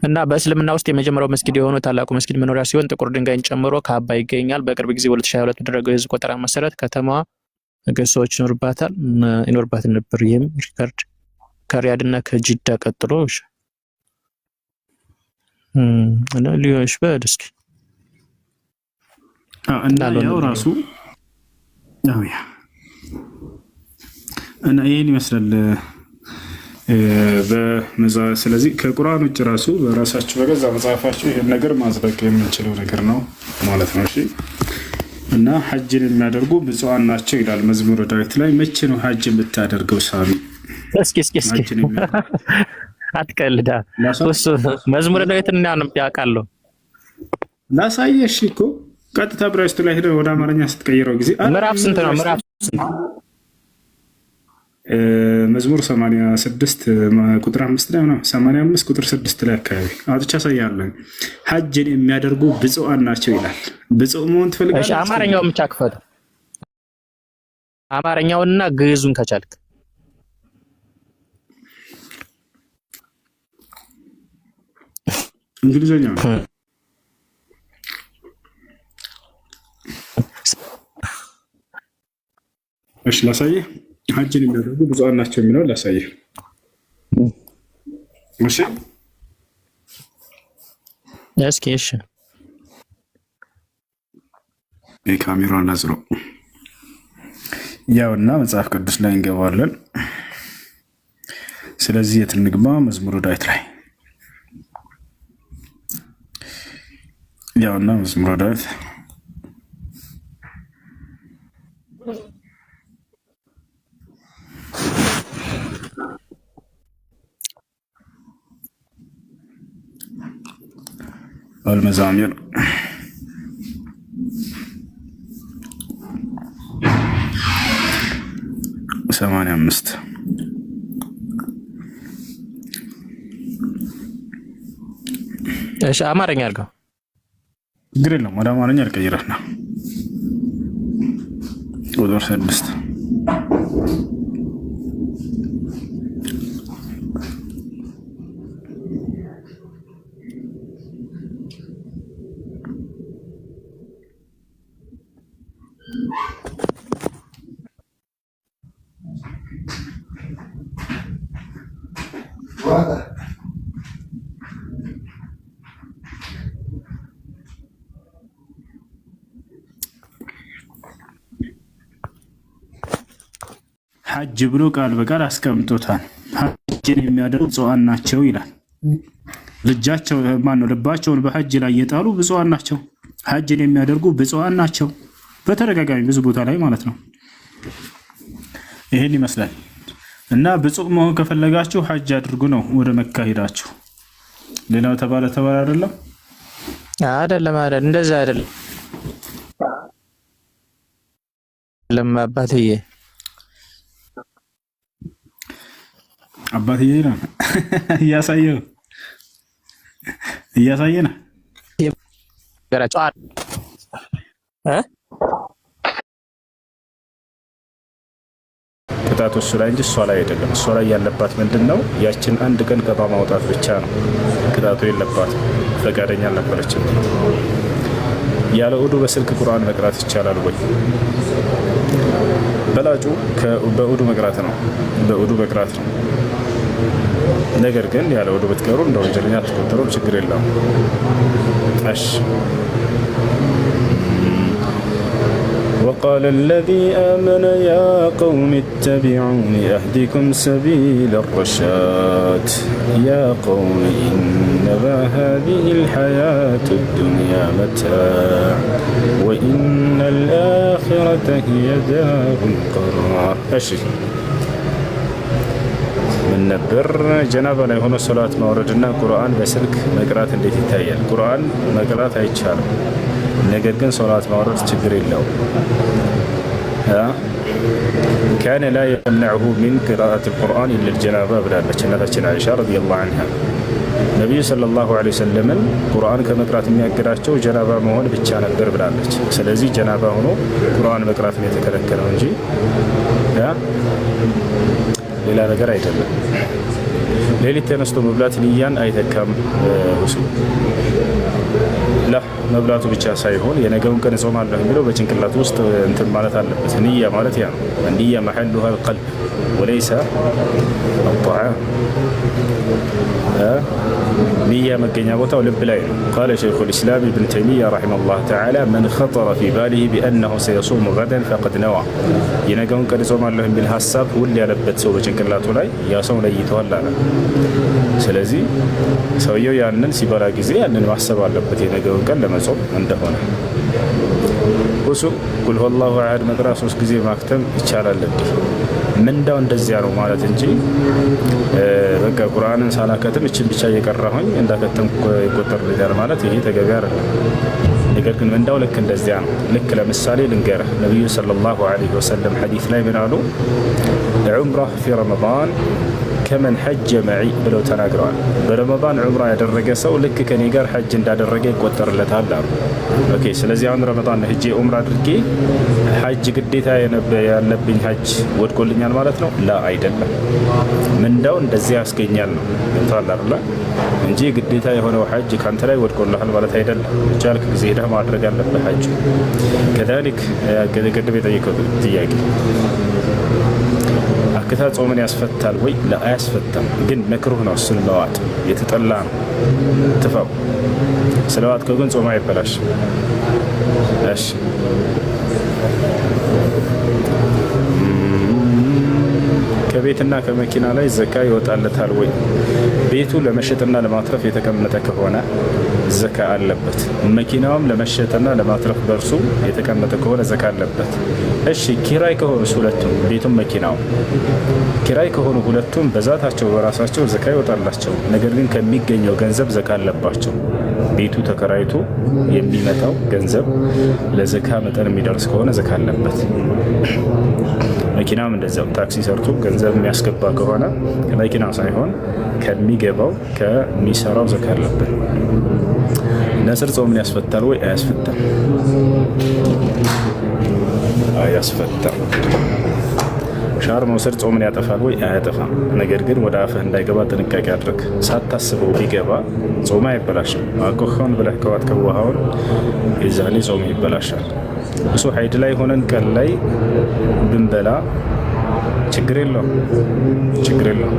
እና በእስልምና ውስጥ የመጀመሪያው መስጊድ የሆነው ታላቁ መስጊድ መኖሪያ ሲሆን ጥቁር ድንጋይን ጨምሮ ካባ ይገኛል። በቅርብ ጊዜ 2022 በተደረገው የህዝብ ቆጠራ መሰረት ከተማዋ ገሶች ይኖርባት ነበር። ይህም ሪካርድ ከሪያድ እና ከጂዳ ቀጥሎ እና ሊዮሽ በደስክ እና ያው ራሱ ያ እና ይሄን ይመስላል ስለዚህ ከቁርአን ውጭ ራሱ በራሳችሁ በገዛ መጽሐፋችሁ ይሄን ነገር ማጽደቅ የምንችለው ነገር ነው ማለት ነው። እሺ እና ሐጅን የሚያደርጉ ብፁዓን ናቸው ይላል መዝሙረ ዳዊት ላይ። መቼ ነው ሐጅ የምታደርገው ሳሚ? እስኪ አትቀልዳ። እሱ መዝሙረ ዳዊትን እናንም ያውቃለሁ። ላሳየሽ እኮ ቀጥታ ብራይስቱ ላይ ሄደ ወደ አማርኛ ስትቀይረው ጊዜ ምዕራፍ ስንት ነው? ምዕራፍ መዝሙር 86 ቁጥር 5 ላይ ነው። 85 ቁጥር 6 ላይ አካባቢ አጥቻ ሳያለሁ ሐጅን የሚያደርጉ ብፁዓን ናቸው ይላል። ብፁዕ መሆን ትፈልጋለህ? እሺ አማርኛውን ብቻ ክፈቱ። አማርኛውንና ግዕዙን ከቻልክ እንግሊዘኛው እሺ ላሳየህ። ሐጅን የሚያደርጉ ብፁዓን ናቸው የሚለው ላሳየህ። እሺ የካሜራውን አዝሮ ያውና መጽሐፍ ቅዱስ ላይ እንገባለን። ስለዚህ የት እንግባ? መዝሙረ ዳዊት ላይ ያውና መዝሙረ ዳዊት المزامير 85 እሺ አማርኛ አድርገው። ችግር የለውም ወደ አማርኛ አልቀይረህና ቁጥር 6 ሐጅ ብሎ ቃል በቃል አስቀምጦታል። ሐጅን የሚያደርጉ ብፁዓን ናቸው ይላል። ልባቸውን በሐጅ ላይ የጣሉ ብፁዓን ናቸው። ሐጅን የሚያደርጉ ብፁዓን ናቸው። በተደጋጋሚ ብዙ ቦታ ላይ ማለት ነው። ይሄን ይመስላል። እና ብፁዕ መሆን ከፈለጋችሁ ሐጅ አድርጉ ነው። ወደ መካ ሄዳችሁ ሌላው ተባለ አይደለም እንደዛ አይደለም ለማባትዬ አባትዬ ነው እያሳየ ነው ቅጣቱ እሱ ላይ እንጂ እሷ ላይ አይደለም። እሷ ላይ ያለባት ምንድን ነው? ያችን አንድ ቀን ቀባ ማውጣት ብቻ ነው። ቅጣቱ የለባትም። ፈቃደኛ አልነበረችም። ያለ ውዱ በስልክ ቁርአን መቅራት ይቻላል ወይ? በላጩ በውዱ መቅራት ነው። በውዱ መቅራት ነው። ነገር ግን ያለ ውዱ ብትቀሩ እንደ ወንጀለኛ አትቆጠሩም። ችግር የለውም። እሺ وقال الذي آمن يا قوم اتبعون أهدكم سبيل الرشاد يا قوم إنما هذه الحياة الدنيا متاع وإن الآخرة هي دار القرار أشي من نبر جنابة لا يهون صلاة موردنا قرآن بسلك مقرات اللي تتايل قرآن مقرات هيتشار ነገር ግን ሶላት ማውረድ ችግር የለው كان لا يمنعه من قراءة القرآن إلا الجنابة ብላለች እናታችን አይሻ ረዲየላሁ ዐንሃ ነብዩ ሰለላሁ ዐለይሂ ወሰለም ቁርአን ከመቅራት የሚያገዳቸው ጀናባ መሆን ብቻ ነበር ብላለች። ስለዚህ ጀናባ ሆኖ ቁርአን መቅራት ነው የተከለከለው እንጂ ሌላ ነገር አይደለም። ሌሊት ተነስቶ መብላት ንያን አይተካም ሁሱ መብላቱ ብቻ ሳይሆን የነገውን ቀን እጾማለሁ የሚለው በጭንቅላት ውስጥ እንትን ማለት አለበት። ንያ ማለት ያ ነው። ንያ محلها القلب وليس الطعام ንያ መገኛ ቦታው ልብ ላይ ነው። قال شيخ الإسلام ابن تيمية رحمه الله تعالى من خطر في باله بأنه سيصوم غدا فقد نوى የነገውን ቀን እጾማለሁ የሚል ሐሳብ ሁሉ ያለበት ሰው በጭንቅላቱ ላይ ያ ሰው ለይተዋል አለ። ስለዚህ ሰውየው ያንን ሲበላ ጊዜ ያንን ማሰብ አለበት የነገውን ቀን ለመጾም እንደሆነ። እሱ ቁል ሁወላሁ አሐድ መቅራት 3 ጊዜ ማክተም ይቻላል እንዴ? ምንዳው እንደዚያ ነው ማለት እንጂ በቃ ቁርአንን ሳላከትም እችን ብቻ እየቀራሁኝ እንዳከተምኩ ይቆጠርልኛል ማለት ይሄ ተገቢ አይደለም። ነገር ግን ምንዳው ልክ እንደዚያ ነው። ልክ ለምሳሌ ልንገርህ ነብዩ ሰለላሁ ዐለይሂ ወሰለም ሐዲስ ላይ ምን አሉ? ዑምራ ፊ ረመዳን ከመን ሐጀ መዒ ብለው ተናግረዋል። በረመዳን ዑምራ ያደረገ ሰው ልክ ከኔ ጋር ሐጅ እንዳደረገ ይቆጠርለታል አሉ። ኦኬ። ስለዚህ አሁን ረመዳን ሄጄ ዑምራ አድርጌ ሐጅ ግዴታ ያለብኝ ሐጅ ወድቆልኛል ማለት ነው? ላ አይደለም። ምንዳው እንደዚህ ያስገኛል ነው ታላላ እንጂ ግዴታ የሆነው ሐጅ ካንተ ላይ ወድቆልሃል ማለት አይደለም። ቻልክ ጊዜ ሄደህ ማድረግ አለብህ ሐጅ። ከذلك ገደብ የጠየቀው ጥያቄ አክታ ጾምን ያስፈታል ወይ? ለአያስፈታም። ግን መክሩህ ነው። እሱን መዋጥ የተጠላ ነው። ትፋው ስለዋጥከው ግን ጾም አይበላሽ። እሺ ከቤትና ከመኪና ላይ ዘካ ይወጣለታል ወይ? ቤቱ ለመሸጥና ለማትረፍ የተቀመጠ ከሆነ ዘካ አለበት። መኪናውም ለመሸጥና ለማትረፍ በርሱ የተቀመጠ ከሆነ ዘካ አለበት። እሺ ኪራይ ከሆኑ ሁለቱም ቤቱም መኪናው ኪራይ ከሆኑ ሁለቱም በዛታቸው በራሳቸው ዘካ ይወጣላቸው። ነገር ግን ከሚገኘው ገንዘብ ዘካ አለባቸው። ቤቱ ተከራይቶ የሚመጣው ገንዘብ ለዘካ መጠን የሚደርስ ከሆነ ዘካ አለበት። መኪናም እንደዛው ታክሲ ሰርቶ ገንዘብ የሚያስገባ ከሆነ ከመኪና ሳይሆን ከሚገባው ከሚሰራው ዘካ አለበት። ነስር ጾምን ያስፈታል ወይ? አያስፈታም። አያስፈታም። ሻር መውሰድ ጾምን ያጠፋል ወይ? አያጠፋም። ነገር ግን ወደ አፍህ እንዳይገባ ጥንቃቄ አድርግ። ሳታስበው ቢገባ ጾም አይበላሽም። አቆሆን ብለህ ከዋጥከው ውሃውን የዛኔ ጾም ይበላሻል። እሱ ሀይድ ላይ ሆነን ቀን ላይ ብንበላ ችግር የለውም። ችግር የለውም።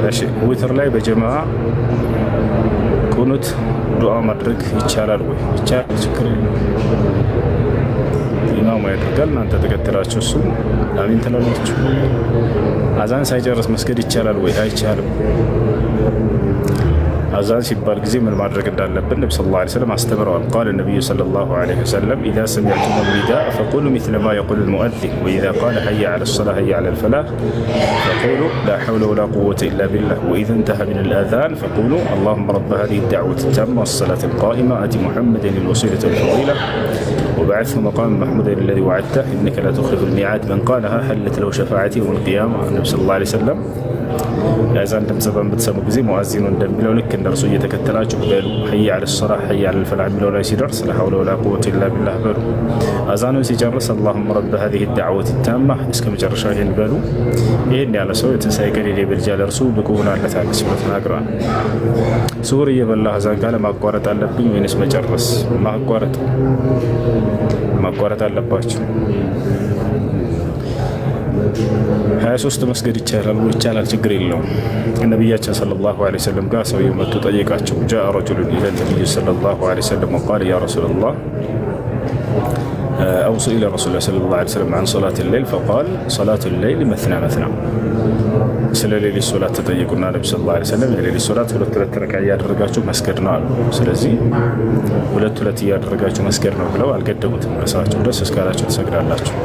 እሺ ዊትር ላይ በጀማዓ ቁኑት ዱዓ ማድረግ ይቻላል ወይ? ይቻላል። ችግር የለውም። ኢማሙ ያደርጋል፣ እናንተ ተከትላችሁ እሱ አሚን ትላላችሁ። አዛን ሳይጨርስ መስገድ ይቻላል ወይ? አይቻልም። አዛን ሲባል ጊዜ ምን ማድረግ እንዳለብን ነብዩ ሰለላሁ ዐለይሂ ወሰለም አስተምረዋል። ቃለ ነብዩ ሰለላሁ ዐለይሂ ወሰለም ኢዛ ሰሚዕቱም ኒዳእ ፈቁሉ ሚስለ ማ የቁሉ ልሙአዚን ወኢዛ ቃለ ሐየ ዐለ ሰላህ ሐየ ዐለ ልፈላህ ፈቁሉ ላ ሐውለ ወላ ቁወተ ኢላ ቢላህ ወኢዛ እንተሃ ሚን ልአዛን ፈቁሉ አላሁመ ረበ ሃዚሂ ዳዕወት ታማ ወሰላة القائمة آت محمدا الوسيلة والفضيلة وبعثه مقام محمودا الذي وعدته إنك لا تخلف الميعاد من قالها حلت له شفاعتي يوم القيامة. النبي صلى الله عليه وسلم የአዛን ድምፅ በምትሰሙ ጊዜ ሙአዚኑ እንደሚለው ልክ እንደርሱ እየተከተላችሁ በሉ። ሐየ ዐለ ሰላህ ሐየ ዐለ ልፈላህ የሚለው ላይ ሲደርስ ላ ሐውለ ወላ ቁወተ ኢላ ቢላህ በሉ። አዛኑን ሲጨርስ አላሁመ ረበ ሃዚሂ ዳዕወት ታማ እስከ መጨረሻው ይህን በሉ። ይህን ያለ ሰው የትንሣኤ ቀን የልጃ ለእርሱ ብቁ ሆናለታለች ብሎ ተናግረዋል። ስውር እየበላህ አዛን ካለ ማቋረጥ አለብኝ ወይንስ መጨረስ? ማቋረጥ አለባቸው። 23 መስገድ ይቻላል፣ ችግር የለውም። ነቢያችን ሰለላሁ ዐለይሂ ወሰለም ጋር ሰውየው መጥቶ ጠየቃቸው። ጃአ ረጁሉን ኢለ ነቢይ ሰለላሁ ዐለይሂ ወሰለም ወቃለ ያ ረሱለላህ أوص إلى رسول الله صلى الله عليه وسلم عن صلاة الليل فقال صلاة الليل مثنى مثنى. ስለ ሌሊት ሶላት ተጠየቁና ነብዩ ሰለላሁ ዐለይሂ ወሰለም የሌሊት ሶላት ሁለት ረክዓ እያደረጋችሁ መስገድ ነው አሉ። ስለዚህ ሁለት እያደረጋችሁ መስገድ ነው ብለው አልገደቡትም። ራሳቸው ደስ እስካላችሁ ትሰግዳላችሁ።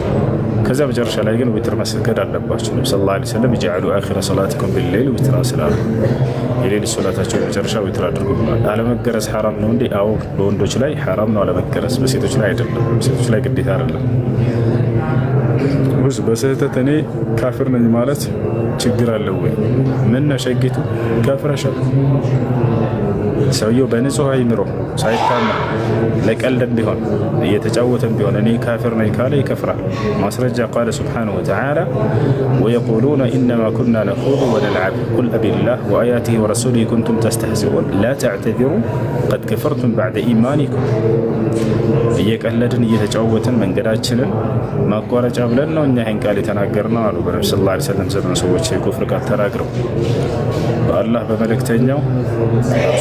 ከዛ መጨረሻ ላይ ግን ዊትር መስገድ አለባችሁ። ነብዩ ሰለላሁ ዐለይሂ ወሰለም ይጀዓሉ አኺረ ሶላቲኩም ቢልሌይል ዊትራ ስላሉ የሌሊት ሶላታቸው መጨረሻ ዊትር አድርጉ ብለዋል። አለመገረዝ ሐራም ነው እንዴ? አዎ በወንዶች ላይ ሐራም ነው አለመገረዝ፣ በሴቶች ላይ አይደለም። ሴቶች ላይ ግዴታ አይደለም። በስህተት እኔ ካፍር ነኝ ማለት ችግር አለው ወይ? ምን ነሸጊቱ ካፍረሻል። ሰውየው በንጹህ አይምሮ ሳይታማ ለቀልድም ቢሆን እየተጫወተም ቢሆን እኔ ካፍር ነኝ ካለ ይከፍራል። ማስረጃ ቃለ ሱብሓነሁ ወተዓላ ወየቁሉነ ኢነማ ኩና ነኹዱ ወነልዓብ ቁል አቢላህ ወአያቲሂ ወረሱሊሂ ኩንቱም ተስተህዚኡን ላ ተዕተዚሩ ቀድ ከፈርቱም ባዕደ ኢማኒኩም። እየቀለድን እየተጫወትን መንገዳችንን ማቋረጫ ብለን ነው እኛ ይህን ቃል የተናገርነው አሉ። በነብዩ ሰለላሁ ዐለይሂ ወሰለም ዘመን ሰዎች የኩፍር ቃል ተናግረው በአላህ በመልእክተኛው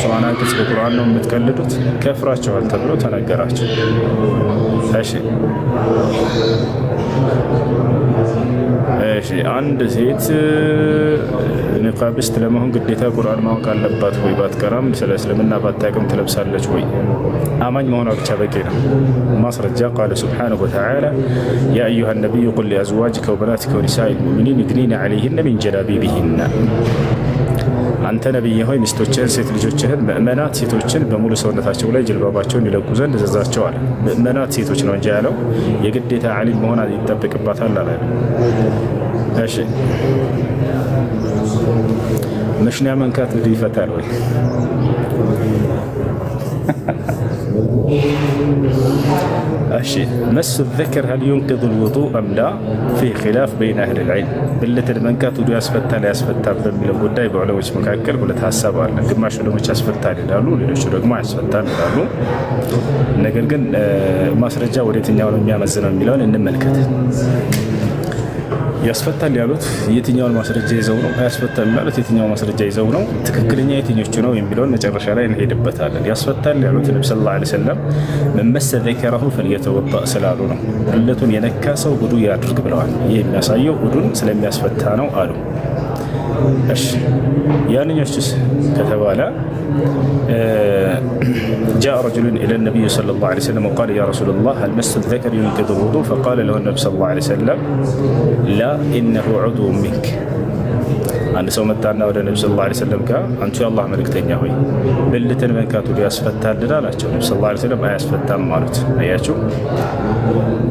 ሱብሓነ አንቀጽ በቁርአን ነው የምትቀልዱት ከፍራቸዋል ተብሎ ተነገራቸው። እሺ አንድ ሴት ኒቃቢስት ለመሆን ግዴታ ቁርአን ማወቅ አለባት ወይ? ባትቀራም ስለ እስልምና ባታውቅም ትለብሳለች ወይ? አማኝ መሆኗ ብቻ በቂ ነው። ማስረጃ ቃለ ሱብሓነሁ ወተዓላ ያ አዩሃ ነቢዩ ቁል ሊአዝዋጅከ ወበናቲከ ወኒሳኢል ሙእሚኒን ዩድኒነ ዐለይሂነ ሚን ጀላቢቢሂነ። አንተ ነቢይ ሆይ ሚስቶችህን ሴት ልጆችህን ምእመናት ሴቶችን በሙሉ ሰውነታቸው ላይ ጅልባባቸውን ይለቁ ዘንድ እዘዛቸዋል። ምእመናት ሴቶች ነው እንጂ ያለው የግዴታ ዓሊም መሆን ይጠበቅባታል አለ። እሺ መሽኒያ መንካት ይፈታል ወይ? እሺ መሱ ዘከር ሀል ዩንቅዙ ልውዱእ አም ላ ፊህ ኺላፍ በይነ አህል ልዕልም። ብልትን መንካት ውዱእ ያስፈታል አያስፈታም በሚለው ጉዳይ በዑለሞች መካከል ሁለት ሀሳብ አለ። ግማሽ ዑለሞች ያስፈታል ይላሉ፣ ሌሎቹ ደግሞ አያስፈታም ይላሉ። ነገር ግን ማስረጃ ወደ የትኛው ነው የሚያመዝነው የሚለውን እንመልከት። ያስፈታል ያሉት የትኛውን ማስረጃ ይዘው ነው? አያስፈታም ያሉት የትኛው ማስረጃ ይዘው ነው? ትክክለኛ የትኞቹ ነው የሚለውን መጨረሻ ላይ እንሄድበታለን። ያስፈታል ያሉት ነብዩ ሰለላሁ ዐለይሂ ወሰለም መን መሰ ዘከረሁ ፈልየተወደእ ስላሉ ነው። ብልቱን የነካ ሰው ውዱእ ያድርግ ብለዋል። ይህ የሚያሳየው ውዱእን ስለሚያስፈታ ነው አሉ። እሺ ያንኛችስ ከተባለ جاء رجل إلى النبي صلى الله عليه وسلم وقال يا رسول الله هل مس الذكر ينقض الوضوء؟ فقال له النبي صلى الله عليه وسلم لا إنه عضو منك. አንድ ሰው መጣና ወደ ነብዩ ሰለላሁ ዐለይሂ ወሰለም ጋር አንቱ የአላህ መልእክተኛ ሆይ ብልትን መንካቱ ያስፈታል አላቸው። ነብዩ ሰለላሁ ዐለይሂ ወሰለም አያስፈታም ማለት አያችሁ።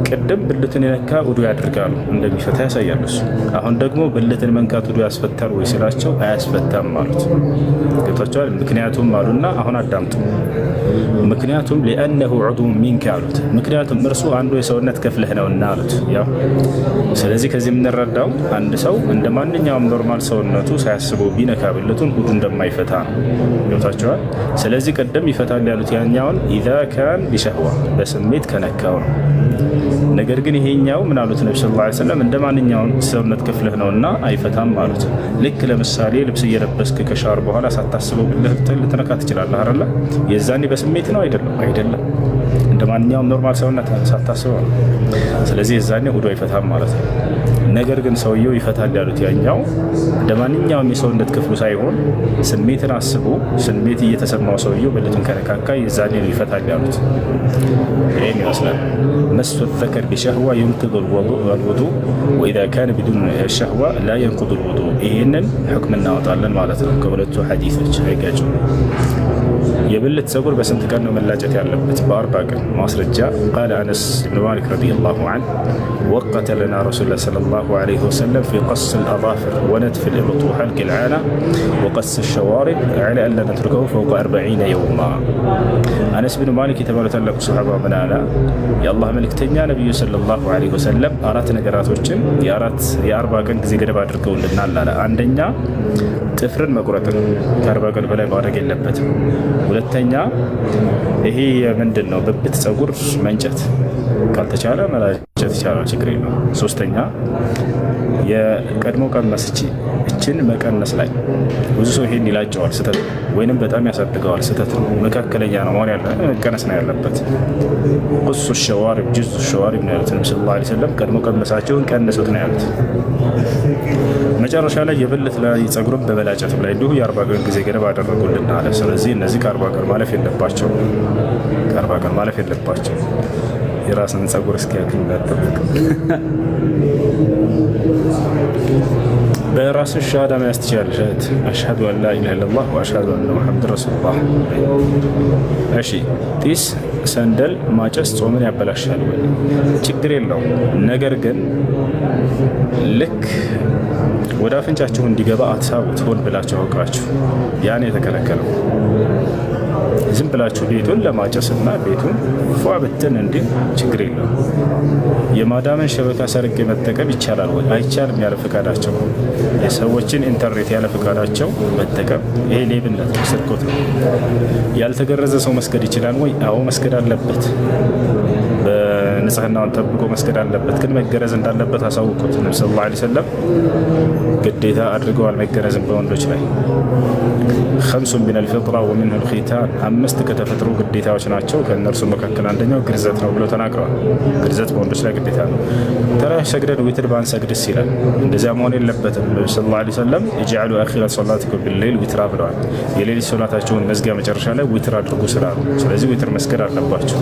ቅድም ብልትን የነካ ውዱእ ያድርጋሉ እንደሚፈታ ያሳያል እሱ። አሁን ደግሞ ብልትን መንካቱ ያስፈታል ወይ ሲላቸው አያስፈታም ማለት ገብታችኋል። ምክንያቱም አሉና አሁን አዳምጡ። ምክንያቱም لأنه عضو منك አሉት። ምክንያቱም እርሱ አንዱ የሰውነት ክፍልህ ነውና አሉት። ያው ስለዚህ ከዚህ የምንረዳው አንድ ሰው እንደ ማንኛውም ኖርማል ሰውነቱ ሳያስበው ቢነካ ብልቱን ውዱእ እንደማይፈታ ነው። ገብታችኋል። ስለዚህ ቀደም ይፈታል ያሉት ያኛውን إذا كان بشهوة በስሜት ከነካው ነው። ነገር ግን ይሄኛው ምን አሉት ነብዩ ሰለላሁ ዐለይሂ ወሰለም እንደ ማንኛውም ሰውነት ክፍልህ ነውና አይፈታም አሉት። ልክ ለምሳሌ ልብስ እየለበስክ ከሻወር በኋላ ሳታስበው ልትነካ ትችላለህ አይደል? የዛኔ በስሜት ነው አይደለም እንደ ማንኛውም ኖርማል ሰውነት ሳታስበው። ስለዚህ የዛኔ ውዱእ አይፈታም ማለት ነው። ነገር ግን ሰውየው ይፈታል ያሉት ያኛው እንደማንኛውም የሰውነት ክፍሉ ሳይሆን ስሜትን አስቦ ስሜት እየተሰማው ሰውየው ብልቱን ከነካካ የዛኔ ነው ይፈታል ያሉት። ይህን ይመስላል። መሱ ዘከር ቢሸህዋ ينقض الوضوء وإذا كان بدون الشهوة لا ينقض الوضوء። ይህንን ሕክም እናወጣለን ማለት ነው ከሁለቱ ሐዲሶች አይጋጭም። የብልት ፀጉር በስንት ቀን ነው መላጨት ያለበት? በ40 ቀን። ማስረጃ ቃለ አነስ ብን ማሊክ ረዲየላሁ ዐንሁ ወቀተ ለና ረሱሉላህ ሰለላሁ ዐለይሂ ወሰለም ፊ ቀስ الأظافر ونتف الإبط وحلق العانة وقص الشوارب على ألا نتركه فوق 40 يوما። አነስ ብን ማሊክ የተባሉ ታላቁ ሱሐባ ምን አለ? የአላህ መልእክተኛ ነብዩ ሰለላሁ ዐለይሂ ወሰለም አራት ነገራቶችን የ40 ቀን ጊዜ ገደብ አድርገውልናል አለ። አንደኛ ጥፍርን መቁረጥ፣ ከ40 ቀን በላይ ማድረግ የለበትም። ሁለተኛ ይሄ ምንድን ነው ብብት ፀጉር መንጨት፣ ካልተቻለ መላጨት ይቻላል፣ ችግር የለውም። ሶስተኛ የቀድሞ ቀነስ እችን መቀነስ ላይ ብዙ ሰው ይሄን ይላጨዋል፣ ስህተት ነው። ወይንም በጣም ያሳድገዋል፣ ስህተት ነው። መካከለኛ ነው መሆን ያለ መቀነስ ነው ያለበት። ቁሱ ሸዋሪብ ጅዙ ሸዋሪብ ነው ያሉት ነብዩ ሰለላሁ ዐለይሂ ወሰለም። ቀድሞ ቀነሳቸውን ቀነሱት ነው ያሉት። መጨረሻ ላይ የብልት ላይ ፀጉርን በመላጨት ላይ እንዲሁ የ40 ቀን ጊዜ ገደብ አደረጉልን አለ። ስለዚህ እነዚህ ከ40 ቀን ማለፍ የለባቸው፣ ከ40 ቀን ማለፍ የለባቸው። የራስን ፀጉር እስኪያክል እንዳትጠብቅ። በራስሽ ሻሃዳ መያዝ ትችላለሽ። አሽሀዱ አን ላ ኢላሀ ኢለላህ ወአሽሀዱ አነ ሙሐመድ ረሱሉላህ። እሺ ጢስ ሰንደል ማጨስ ጾምን ያበላሻል ወይ? ችግር የለውም። ነገር ግን ልክ ወደ አፍንጫችሁ እንዲገባ አትሳቡት። ሆን ብላችሁ አውቃችሁ ያን የተከለከለው። ዝም ብላችሁ ቤቱን ለማጨስና ቤቱን ፏ ብትን እንዲህ ችግር የለውም። የማዳመን ሸበካ ሰርቄ መጠቀም ይቻላል ወይ? አይቻልም ያለ ፈቃዳቸው። የሰዎችን ኢንተርኔት ያለ ፈቃዳቸው መጠቀም ይሄ ሌብነት ነው፣ ስርቆት ነው። ያልተገረዘ ሰው መስገድ ይችላል ወይ? አዎ መስገድ አለበት። ንጽህናውን ጠብቆ መስገድ አለበት። ግን መገረዝ እንዳለበት አሳውቁት። ነብዩ ሰለላሁ ዐለይሂ ወሰለም ግዴታ አድርገዋል መገረዝን በወንዶች ላይ። خمس من الفطرة ومنه الختان 5 ከተፈጥሮ ግዴታዎች ናቸው። ከእነርሱ መካከል አንደኛው ግርዘት ነው ብሎ ተናግረዋል። ግርዘት በወንዶች ላይ ግዴታ ነው። ተራዊህ ሰግደን ዊትር ባንሰግድስ ይላል። እንደዚያ መሆን የለበትም። ነብዩ ሰለላሁ ዐለይሂ ወሰለም እጅዐሉ አኺረ ሶላቲኩም ቢልለይል ዊትራ ብለዋል። የሌሊት ሶላታቸውን መዝጊያ መጨረሻ ላይ ዊትር አድርጉ ስላሉ፣ ስለዚህ ዊትር መስገድ አለባቸው።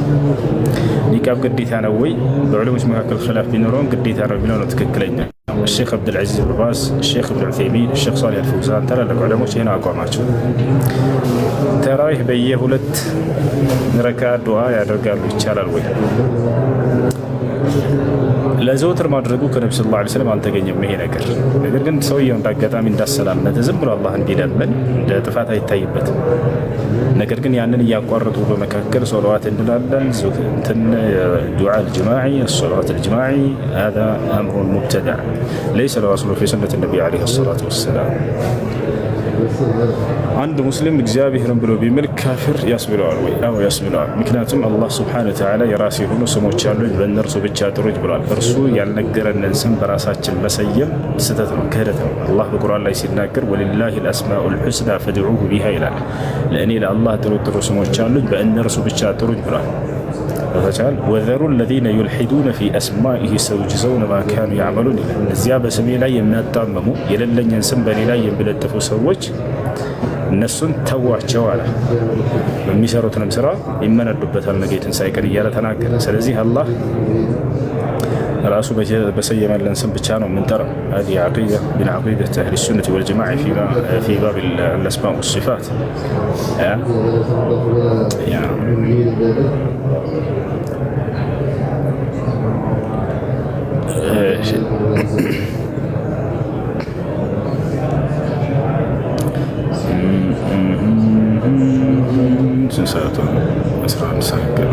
ኒቃብ ግዴታ ነው ወይ? በዑለሞች መካከል ኺላፍ ቢኖረውም ግዴታ ነው የሚለው ነው ትክክለኛ። الشيخ عبد العزيز بن باز، الشيخ ابن عثيمين፣ الشيخ صالح الفوزان ታላላቅ ዑለሞች ይሄን አቋማቸው። ተራዊህ በየ2 ረካ ዱዓ ያደርጋሉ ይቻላል ወይ? ለዘወትር ማድረጉ ከነብዩ ሰለላሁ ዐለይሂ ወሰለም አልተገኘም ይሄ ነገር። ነገር ግን ሰውየው እንዳጋጣሚ እንዳሰላምነት ዝም ብሎ አላህ እንዲለምን እንደ ጥፋት አይታይበትም። ነገር ግን ያንን እያቋረጡ በመካከል ሶላዋት እንላለን ዱዓ الجماعي الصلوات الجماعي هذا امر مبتدع ليس له اصل في سنة النبي عليه الصلاة والسلام። አንድ ሙስሊም እግዚአብሔርን ብሎ ቢምል ካፊር ያስብለዋል ወይ? አዎ ያስብለዋል። ምክንያቱም አላህ ሱብሓነሁ ወተዓላ የራሱ የሆኑ ስሞች አሉኝ በእነርሱ ብቻ ጥሩኝ ብሏል። እርሱ ያልነገረንን ስም በራሳችን መሰየም ስህተት ነው፣ ክህደት ነው። አላህ በቁርአን ላይ ሲናገር ወሊላሂ አልአስማኡል ሑስና ፈድዑሁ ቢሃ ይላል። ለእኔ ለአላህ ጥሩ ስሞች አሉኝ በእነርሱ ብቻ ጥሩኝ ብሏል። ተቻል ወዘሩ الذين يلحدون في اسمائه سيجزون ما كانوا يعملون። እነዚያ በስሜ ላይ የሚያጣመሙ የሌለኝን ስም በኔ ላይ የሚለጥፉ ሰዎች እነሱን ተዋቸው አለ። በሚሰሩትንም ስራ ይመነዱበታል ነገ ትንሣኤ ቀን እያለ ተናገረ። ስለዚህ አላህ ራሱ በሰየመልን ስም ብቻ ነው የምንጠራው። هذه عقيدة من عقيدة أهل السنة والجماعة في باب الأسماء والصفات. سنساتون أسرع نساكر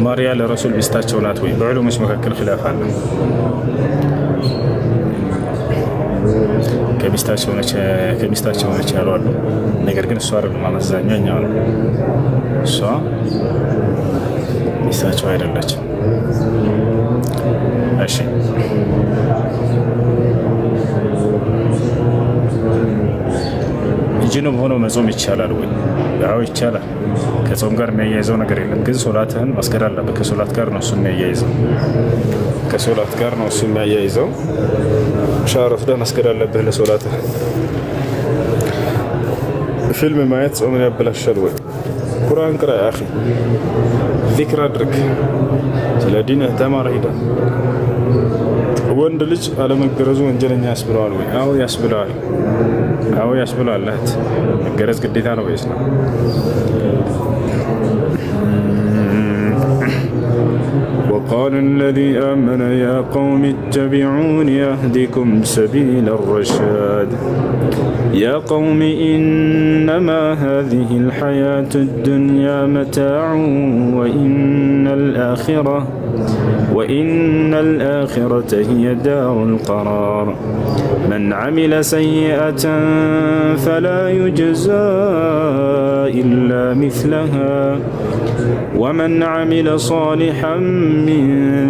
ማርያ ለረሱል ሚስታቸው ናት ወይ? በዑለሞች መካከል ኺላፍ አለ። ከሚስታቸው ነች ያሉ አሉ። ነገር ግን እሷ አይደለም አመዛኛው እኛው ነው። እሷ ሚስታቸው አይደለችም። እሺ ጅኑብ ሆኖ መጾም ይቻላል ወይ? አዎ ይቻላል። ከጾም ጋር የሚያያይዘው ነገር የለም። ግን ሶላትህን ማስገድ አለበት። ከሶላት ጋር ነው እሱ የሚያያይዘው። ከሶላት ጋር ነው እሱ የሚያያይዘው። ሻወር ወስደህ መስገድ አለብህ ለሶላትህ። ፊልም ማየት ጾምን ያበላሻል ወይ? ቁርአን ቅራ ያ አኺ፣ ዚክር አድርግ፣ ስለ ዲንህ ተማር ሂደህ። ወንድ ልጅ አለመገረዙ ወንጀለኛ ያስብለዋል ወይ? አዎ ያስብለዋል። አዎ ያስብለዋል። እህት መገረዝ ግዴታ ነው በኢስላም። وقال الذي آمن يا قوم اتبعون يهدكم سبيل الرشاد يا قوم إنما هذه الحياة الدنيا متاع وإن الآخرة هي دار القرار من عمل سيئة فلا يجزى إلا مثلها ومن عمل صالحا من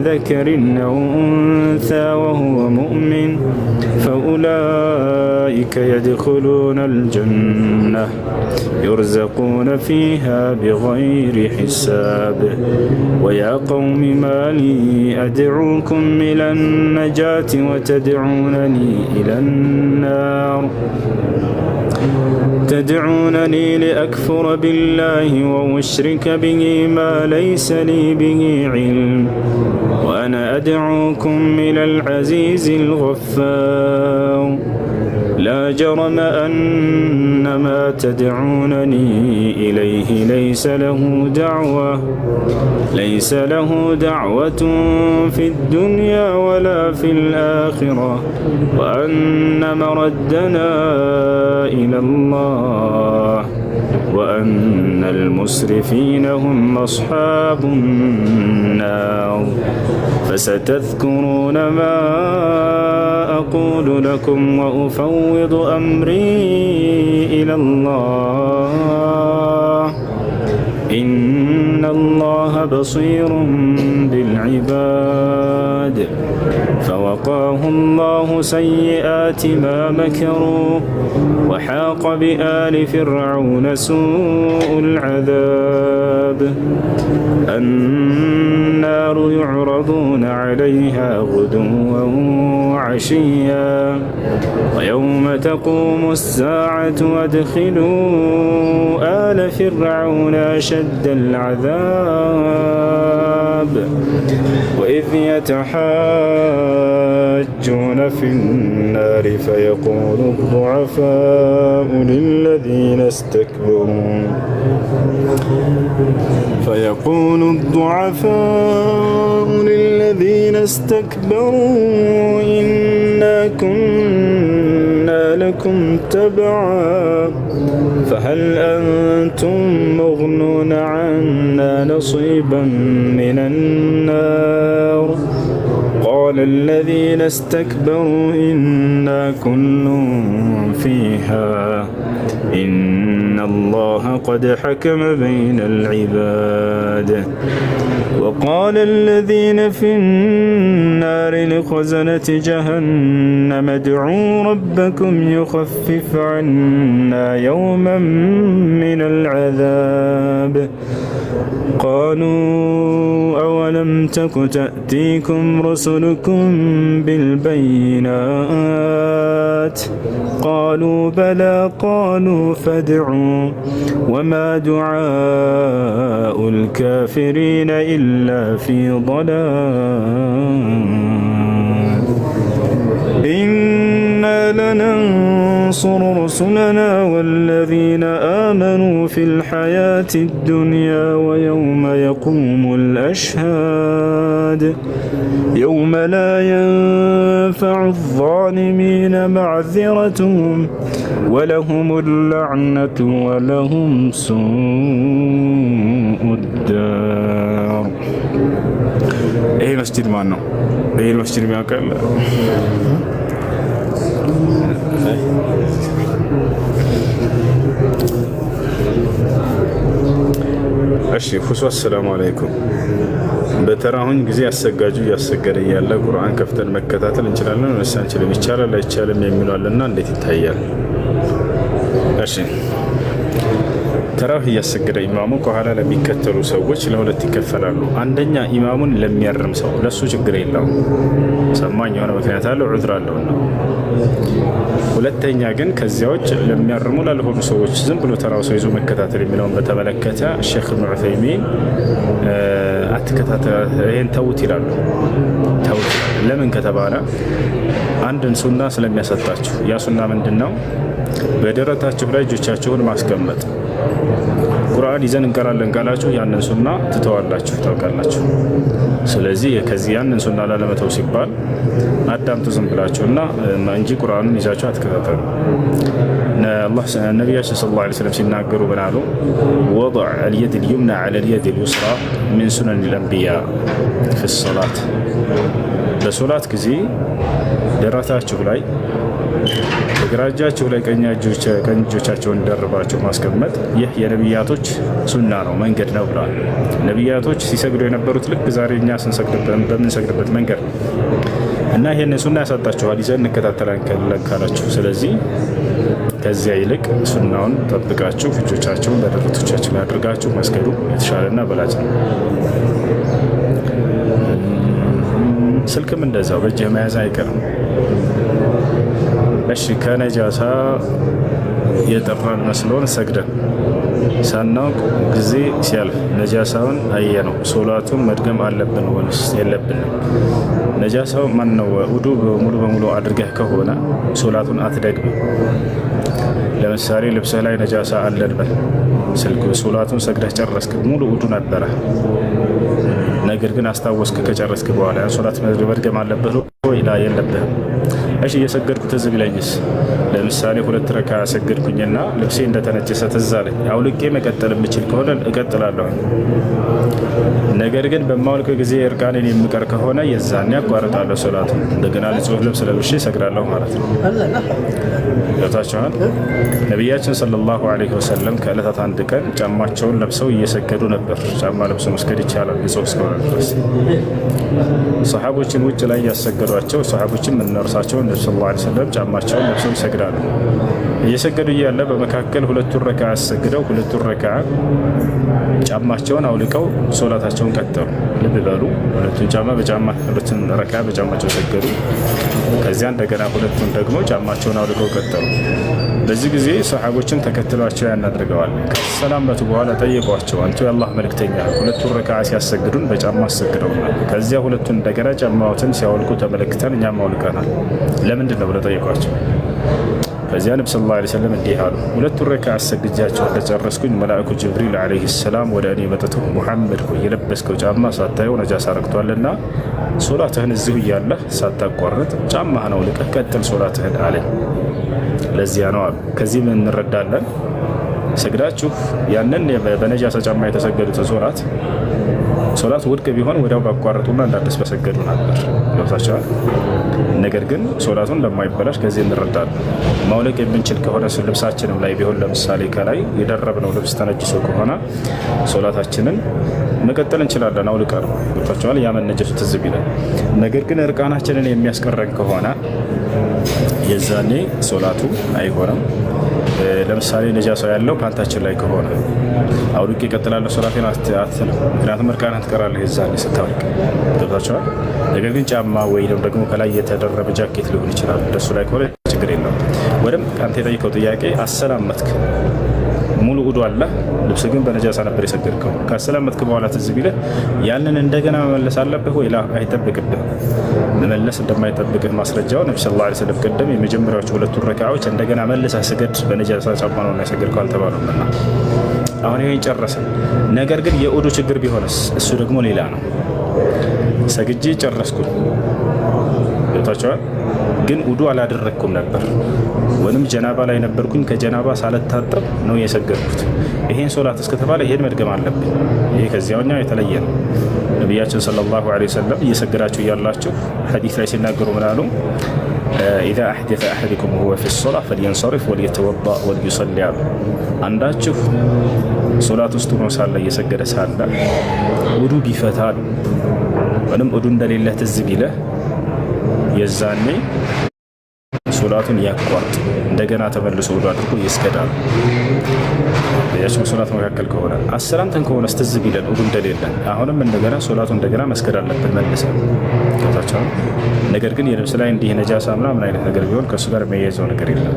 ذكر أو أنثى وهو مؤمن فأولئك يدخلون الجنة يرزقون فيها بغير حساب ويا قوم ما لي أدعوكم إلى النجاة وتدعونني إلى النار تدعونني لأكفر بالله وأشرك به ما ليس لي به علم وأنا أدعوكم إلى العزيز الغفار لا جرم أن ما تدعونني إليه ليس له دعوة في الدنيا ولا في الآخرة وأن مردنا إلى الله وأن المسرفين هم أصحاب النار فستذكرون ما أقول لكم وأفوض أمري إلى الله إن الله بصير بالعباد فوقاه الله سيئات ما مكروا وحاق بآل فرعون سوء العذاب النار يعرضون عليها غدوا وعشيا ويوم تقوم الساعة أدخلوا آل فرعون أشد العذاب وإذ يتحاجون في النار فيقول الضعفاء للذين استكبروا إنا كنا لكم تبعا فهل أنتم مغنون عنا نصيبا من النار قال الذين استكبروا إنا كل فيها إن الله قد حكم بين العباد وقال الذين في النار لخزنة جهنم ادعوا ربكم يخفف عنا يوما من العذاب قالوا أولم تك تأتيكم رسلكم بالبينات قالوا بلى قالوا فادعوا وما دعاء الكافرين إلا في ضلال إنا لننصر رسلنا والذين آمنوا في الحياة الدنيا ويوم يقوم الأشهاد يوم لا ينفع الظالمين معذرتهم ولهم اللعنة ولهم سوء الدار. إيه المسجد معناه؟ إيه المسجد معناه؟ እሺ ሁሱ አሰላሙ አለይኩም። በተራሁን ጊዜ አሰጋጁ እያሰገደ እያለ ቁርአን ከፍተን መከታተል እንችላለን ወይስ አንችልም? ይቻላል አይቻልም የሚለውና እንዴት ይታያል? እሺ ተራዊህ እያሰገደ ኢማሙ ከኋላ ለሚከተሉ ሰዎች ለሁለት ይከፈላሉ። አንደኛ ኢማሙን ለሚያርም ሰው ለሱ ችግር የለውም፣ ሰማኝ የሆነ ምክንያት አለው ዑዝር አለውና። ሁለተኛ ግን ከዚያ ውጭ ለሚያርሙ ላልሆኑ ሰዎች ዝም ብሎ ተራው ሰው ይዞ መከታተል የሚለውን በተመለከተ ሼክ ኢብኑ ዑሰይሚን አትከታተል ይሄን ተውት ይላሉ። ተውት ለምን ከተባለ አንድን ሱና ስለሚያሰጣችሁ። ያ ሱና ምንድነው? በደረታችሁ ላይ እጆቻችሁን ማስቀመጥ። ቁርአን ይዘን እንቀራለን ካላችሁ ያንን ሱና ትተዋላችሁ፣ ታውቃላችሁ። ስለዚህ ከዚህ ያንን ሱና ላለመተው ሲባል አዳምጡ ዝም ብላችሁና እንጂ ቁርአኑን ይዛችሁ አትከታተሉ። አላህ ነቢያችን ሰለላሁ ዐለይሂ ወሰለም ሲናገሩ ምን አሉ? ወضع اليد اليمنى على اليد اليسرى من سنن الأنبياء في الصلاة። በሶላት ጊዜ ደረታችሁ ላይ በግራ እጃችሁ ላይ ቀኝ እጆቻቸውን ደርባችሁ ማስቀመጥ ይህ የነቢያቶች ሱና ነው፣ መንገድ ነው ብለዋል። ነቢያቶች ሲሰግዱ የነበሩት ልክ ዛሬ እኛ በምንሰግድበት መንገድ ነው እና ይህን ሱና ያሳጣችኋል ይዘን እንከታተላለን ካላችሁ፣ ስለዚህ ከዚያ ይልቅ ሱናውን ጠብቃችሁ እጆቻችሁን በደረቶቻችሁ ላይ አድርጋችሁ መስገዱ የተሻለና በላጭ ነው። ስልክም እንደዛው በእጅህ መያዝ አይቀርም። እሺ ከነጃሳ የጠራን መስሎን ሰግደን ሳናውቅ ጊዜ ሲያልፍ ነጃሳውን አየነው፣ ሶላቱን መድገም አለብን ወይስ የለብንም? ነጃሳው ማን ነው? ውዱ ሙሉ በሙሉ አድርገህ ከሆነ ሶላቱን አትደግም። ለምሳሌ ልብስህ ላይ ነጃሳ አለን በል፣ ስልክ ሶላቱን ሰግደህ ጨረስክ፣ ሙሉ ውዱ ነበረ። ነገር ግን አስታወስክ ከጨረስክ በኋላ ሶላት መድገም አለብህ ወይ የለብህም? እሺ እየሰገድኩ ትዝ ቢለኝስ? ለምሳሌ 2 ረካ ሰገድኩኝና ልብሴ እንደተነጨሰ ትዝ አለኝ። አውልቄ መቀጠል የምችል ከሆነ እቀጥላለሁ። ነገር ግን በማውልቅ ጊዜ እርቃኔን የምቀር ከሆነ የዛኔ አቋርጣለሁ ሶላቱ። እንደገና ንጹህ ልብስ ለብሼ እሰግዳለሁ ማለት ነው። ገብታችኋል? ነቢያችን ሰለላሁ ዐለይሂ ወሰለም ከዕለታት አንድ ቀን ጫማቸውን ለብሰው እየሰገዱ ነበር። ጫማ ለብሶ መስገድ ይቻላል ንጹህ እስከሆነ ድረስ። ሰሓቦችን ውጭ ላይ ያሰገዷቸው ሰሓቦችን የምንነርሳቸውን ነቢ ሰለላሁ ዐለይሂ ወሰለም ጫማቸውን ለብሰው ይሰግዳሉ። እየሰገዱ እያለ በመካከል 2 ረካ አሰግደው 2 ረካ ጫማቸውን አውልቀው ሶላታቸውን ቀጠሉ። ልብ በሉ፣ 2 ጫማ በጫማ 2 ረካ በጫማቸው ሰገዱ። ከዚያ እንደገና 2ቱን ደግሞ ጫማቸውን አውልቀው ቀጠሉ። በዚህ ጊዜ ሰሓቦችን ተከትሏቸው ያናድርገዋል። ከሰላመቱ በኋላ ጠየቋቸው፣ አንቱ የአላህ መልእክተኛ 2 ረካ ሲያሰግዱን በጫማ አሰግደውና ከዚያ 2ቱን እንደገና ጫማዎትን ሲያወልቁ ተመለክተን እኛም አውልቀናል፣ ለምንድን ነው ብለው ጠየቋቸው። ከዚያ ነብዩ ሰለላሁ ዐለይሂ ወሰለም እንዲህ አሉ፣ 2 ረካ አሰግጃቸው እንደጨረስኩኝ መልአኩ ጅብሪል ዐለይሂ ሰላም ወደ እኔ መጥቶ ሙሐመድ ሆይ የለበስከው ጫማ ሳታየው ነጃሳ ረክቷልና ሶላትህን እዚሁ እያለህ ሳታቋርጥ ጫማህን አውልቀህ ቀጥል ሶላትህን አለኝ። ለዚያ ነው አሉ። ከዚህ ምን እንረዳለን? ሰግዳችሁ ያንን በነጃሳ ጫማ የተሰገዱትን ሶላት ውድቅ ቢሆን ወዲያው ባቋረጡና እንዳዲስ በሰገዱ ነበር። ገብታችኋል? ነገር ግን ሶላቱን ለማይበላሽ ከዚህ እንረዳለን። ማውለቅ የምንችል ከሆነ ልብሳችንም ላይ ቢሆን ለምሳሌ ከላይ የደረብነው ልብስ ተነጅሶ ከሆነ ሶላታችንን መቀጠል እንችላለን። አውልቀ ነው። ገብታችኋል? ያ መነጀሱ ትዝ ቢለን። ነገር ግን እርቃናችንን የሚያስቀረን ከሆነ የዛኔ ሶላቱ አይሆንም። ለምሳሌ ነጃሳው ያለው ፓንታችን ላይ ከሆነ አውልቄ እቀጥላለሁ ሶላቴን አትልም። ምክንያቱም እርቃናን ትቀራለህ የዛኔ ስታውልቅ። ገብታችኋል? ነገር ግን ጫማ ወይም ደግሞ ከላይ የተደረበ ጃኬት ሊሆን ይችላል። እንደሱ ላይ ከሆነ ችግር የለውም። ወደም አንተ የጠየቀው ጥያቄ አሰላመትክ፣ ሙሉ ውዱ አለ፣ ልብስ ግን በነጃሳ ነበር የሰገድከው። ካሰላመትክ በኋላ ትዝ ቢልህ ያንን እንደገና መመለስ አለብህ ወይ? አይጠብቅብህ። መመለስ እንደማይጠብቅህ ማስረጃው ነብዩ ሰለላሁ ዐለይሂ ወሰለም ቀደም የመጀመሪያዎቹ 2 ረካዓዎች እንደገና መልሰህ ስገድ በነጃሳ ጫማ ነው ያሰገድከው አልተባሉምና አሁን ይሄን ጨረስን። ነገር ግን የውዱ ችግር ቢሆንስ? እሱ ደግሞ ሌላ ነው። ሰግጄ ጨረስኩኝ፣ ገብታችኋል? ግን ውዱ አላደረግኩም ነበር ወይም ጀናባ ላይ ነበርኩኝ፣ ከጀናባ ሳልታጠብ ነው የሰገድኩት። ይሄን ሶላት እስከተባለ ይሄን መድገም አለብኝ። ይሄ ከዚያኛው የተለየ ነው። ነቢያችን ሰለላሁ ዐለይሂ ወሰለም እየሰገዳችሁ እያላችሁ ሐዲስ ላይ ሲናገሩ ምን አሉ? ኢዛ አሕደተ አሐዱኩም ወሁወ ፊ ሶላህ ፈልየንሰሪፍ ወልየተወዳእ ወልዩሰሊ አሉ። አንዳችሁ ሶላት ውስጥ ሆኖ ሳለ እየሰገደ ሳለ ውዱ ቢፈታ ወይም ውዱ እንደሌለህ ትዝ ቢለህ የዛኔ ሶላቱን ያቋርጥ እንደገና ተመልሶ ወደ አድርጎ ይስገዳል። ያቺው ሶላት መካከል ከሆነ አሰላምተን ከሆነ ስትዝ ቢለን ውዱ እንደሌለ አሁንም እንደገና ሶላቱ እንደገና መስገድ አለብን መልሰን ታቻው። ነገር ግን የልብስ ላይ እንዲህ ነጃሳ ምናምን አይነት ነገር ቢሆን ከእሱ ጋር የሚያያዘው ነገር የለም።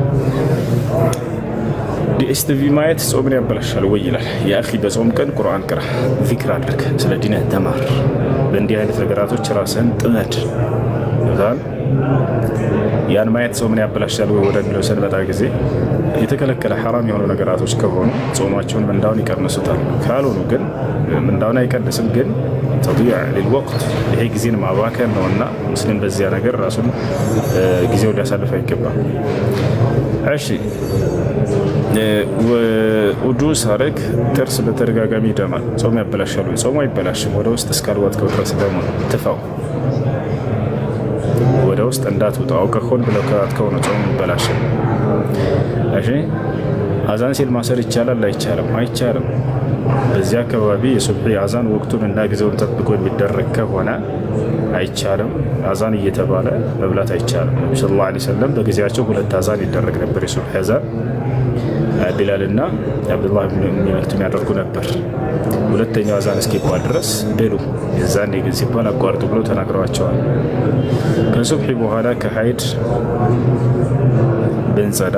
ዲኤስቲቪ ማየት ጾምን ያበላሻል ወይ ይላል። የአኺ በጾም ቀን ቁርአን ቅራ፣ ዚክር አድርግ፣ ስለ ዲንህ ተማር፣ በእንዲህ አይነት ነገራቶች ራስን ጥመድ ይላል። ያን ማየት ጾምን ያበላሻል ወይ ወደሚለው ስንመጣ ጊዜ የተከለከለ ሐራም የሆኑ ነገራቶች ከሆኑ ጾማቸውን ምንዳውን ይቀንሱታል። ካልሆኑ ግን ምንዳውን አይቀንስም፣ ግን ተضيع للوقت ይሄ ጊዜን ማባከን ነውና ሙስሊም በዚያ ነገር ራሱን ጊዜው ሊያሳልፍ አይገባም። እሺ ውዱ ሳረግ ጥርስ በተደጋጋሚ ይደማል፣ ጾም ያበላሻል ወይ? ጾሙ አይበላሽም። ወደ ውስጥ እስካልዋጥከው ድረስ ደግሞ ትፋው፣ ወደ ውስጥ እንዳትውጣው። አውቀህ ሆን ብለው ከዋጥከው ነው ጾሙ ይበላሻል። እሺ አዛን ሲል ማሰር ይቻላል አይቻልም? አይቻልም። በዚህ አካባቢ የሱብሒ አዛን ወቅቱን እና ጊዜውን ጠብቆ የሚደረግ ከሆነ አይቻልም። አዛን እየተባለ መብላት አይቻልም። ነብዩ ሰለላሁ ዐለይሂ ወሰለም በጊዜያቸው 2 አዛን ይደረግ ነበር። የሱብሒ አዛን ቢላልና አብዱላህ ኢብኑ መክቱም ያደርጉ ነበር። ሁለተኛው አዛን እስኪባል ድረስ ብሉ፣ የዛኔ ግን ሲባል አቋርጡ ብሎ ተናግረዋቸዋል። ከሱብሒ በኋላ ከሀይድ ብንጸዳ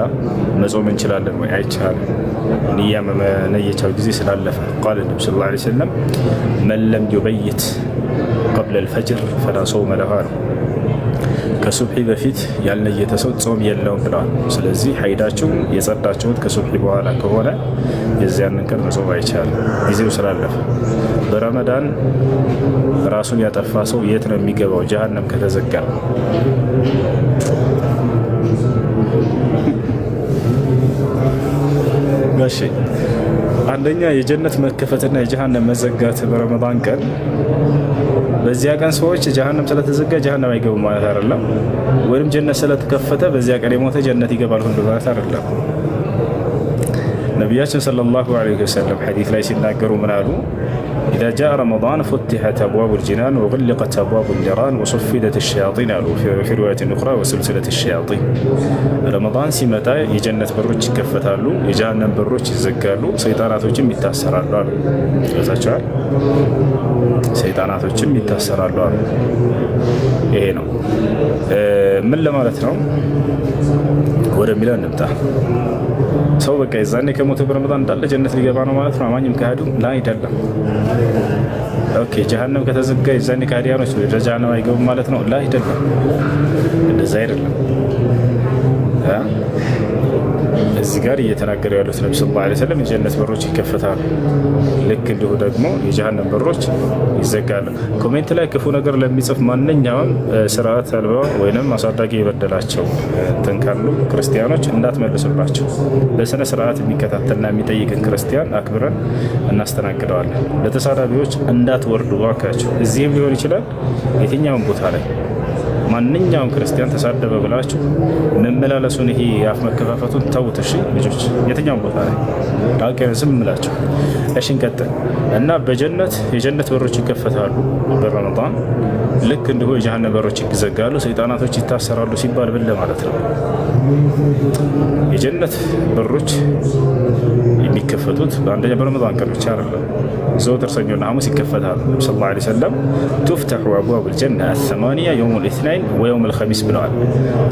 መጾም እንችላለን ወይ? አይቻልም። ንያ መነየቻው ጊዜ ስላለፈ ቃል ነብዩ ሰለላሁ ዐለይሂ ወሰለም መን ለም ዩበይት ቀብለ አልፈጅር ፈላ ሶውመ ለሁ ነው። ከሱብሒ በፊት ያልነየተ ሰው ጾም የለውም ብለዋል። ስለዚህ ሀይዳችሁ የጸዳችሁት ከሱብሒ በኋላ ከሆነ የዚያንን ቀን መጾም አይቻልም፣ ጊዜው ስላለፈ። በረመዳን ራሱን ያጠፋ ሰው የት ነው የሚገባው? ጀሃነም ከተዘጋ። እሺ አንደኛ የጀነት መከፈትና የጀሃነም መዘጋት በረመዳን ቀን። በዚያ ቀን ሰዎች ጀሃነም ስለተዘጋ ጀሃነም አይገቡም ማለት አይደለም፣ ወይም ጀነት ስለተከፈተ በዚያ ቀን የሞተ ጀነት ይገባል ሁሉ ማለት አይደለም። ነቢያችን ሰለላሁ ዐለይሂ ወሰለም ሐዲስ ላይ ሲናገሩ ምን አሉ? إذا جاء رمضان فتحت أبواب الجنان وغلقت أبواب النيران وصفدت الشياطين في رواية أخرى وسلسلة الشياطين. رمضان سيمتا يجنة بروج كفتالو يجهنم بروج يزقالو سيطاناتوچم يتاثرالو አሉ። ስለታችኋል ሰይጣናቶችም ይታሰራሉ አሉ። ይሄ ነው ምን ለማለት ነው? ወደሚለው እንምጣ። ሰው በቃ የዛኔ ከሞተ በረመዳን እንዳለ ጀነት ሊገባ ነው ማለት ነው? አማኝም ከሃዱ ላይ አይደለም። ኦኬ ጀሃነም ከተዘጋ የዛኔ ከሃዲያኖች ወደ ጀሃነም አይገቡም ማለት ነው? ላይ አይደለም፣ እንደዛ አይደለም። እዚህ ጋር እየተናገሩ ያሉት ነብዩ ሰለላሁ ዐለይሂ ወሰለም የጀነት በሮች ይከፈታሉ፣ ልክ እንዲሁ ደግሞ የጀሃነም በሮች ይዘጋሉ። ኮሜንት ላይ ክፉ ነገር ለሚጽፍ ማንኛውም ስርዓት አልባ ወይንም አሳዳጊ የበደላቸው ተንካሉ ክርስቲያኖች እንዳትመልሱላቸው። በስነ ስርዓት የሚከታተልና የሚጠይቅን ክርስቲያን አክብረን እናስተናግደዋለን። ለተሳዳቢዎች እንዳትወርዱ እባካችሁ። እዚህም ሊሆን ይችላል የትኛውም ቦታ ላይ ማንኛውም ክርስቲያን ተሳደበ ብላችሁ መመላለሱን ይሄ የአፍ መከፋፈቱን ተውት። እሺ ልጆች፣ የትኛውም ቦታ ላይ አቀን ዝም ብላችሁ እሺ እንቀጥል እና በጀነት የጀነት በሮች ይከፈታሉ በረመዳን፣ ልክ እንዲሁ የጀሃነም በሮች ይዘጋሉ፣ ሰይጣናቶች ይታሰራሉ ሲባል ብል ማለት ነው። የጀነት በሮች የሚከፈቱት በአንደኛ በረመዳን ቀን ብቻ አይደለም፣ ዘወትር ሰኞና ሐሙስ ይከፈታሉ። ነብዩ ሰለላሁ ዐለይሂ ወሰለም تفتح أبواب الجنة الثمانية يوم الاثنين ويوم الخميس ብለዋል።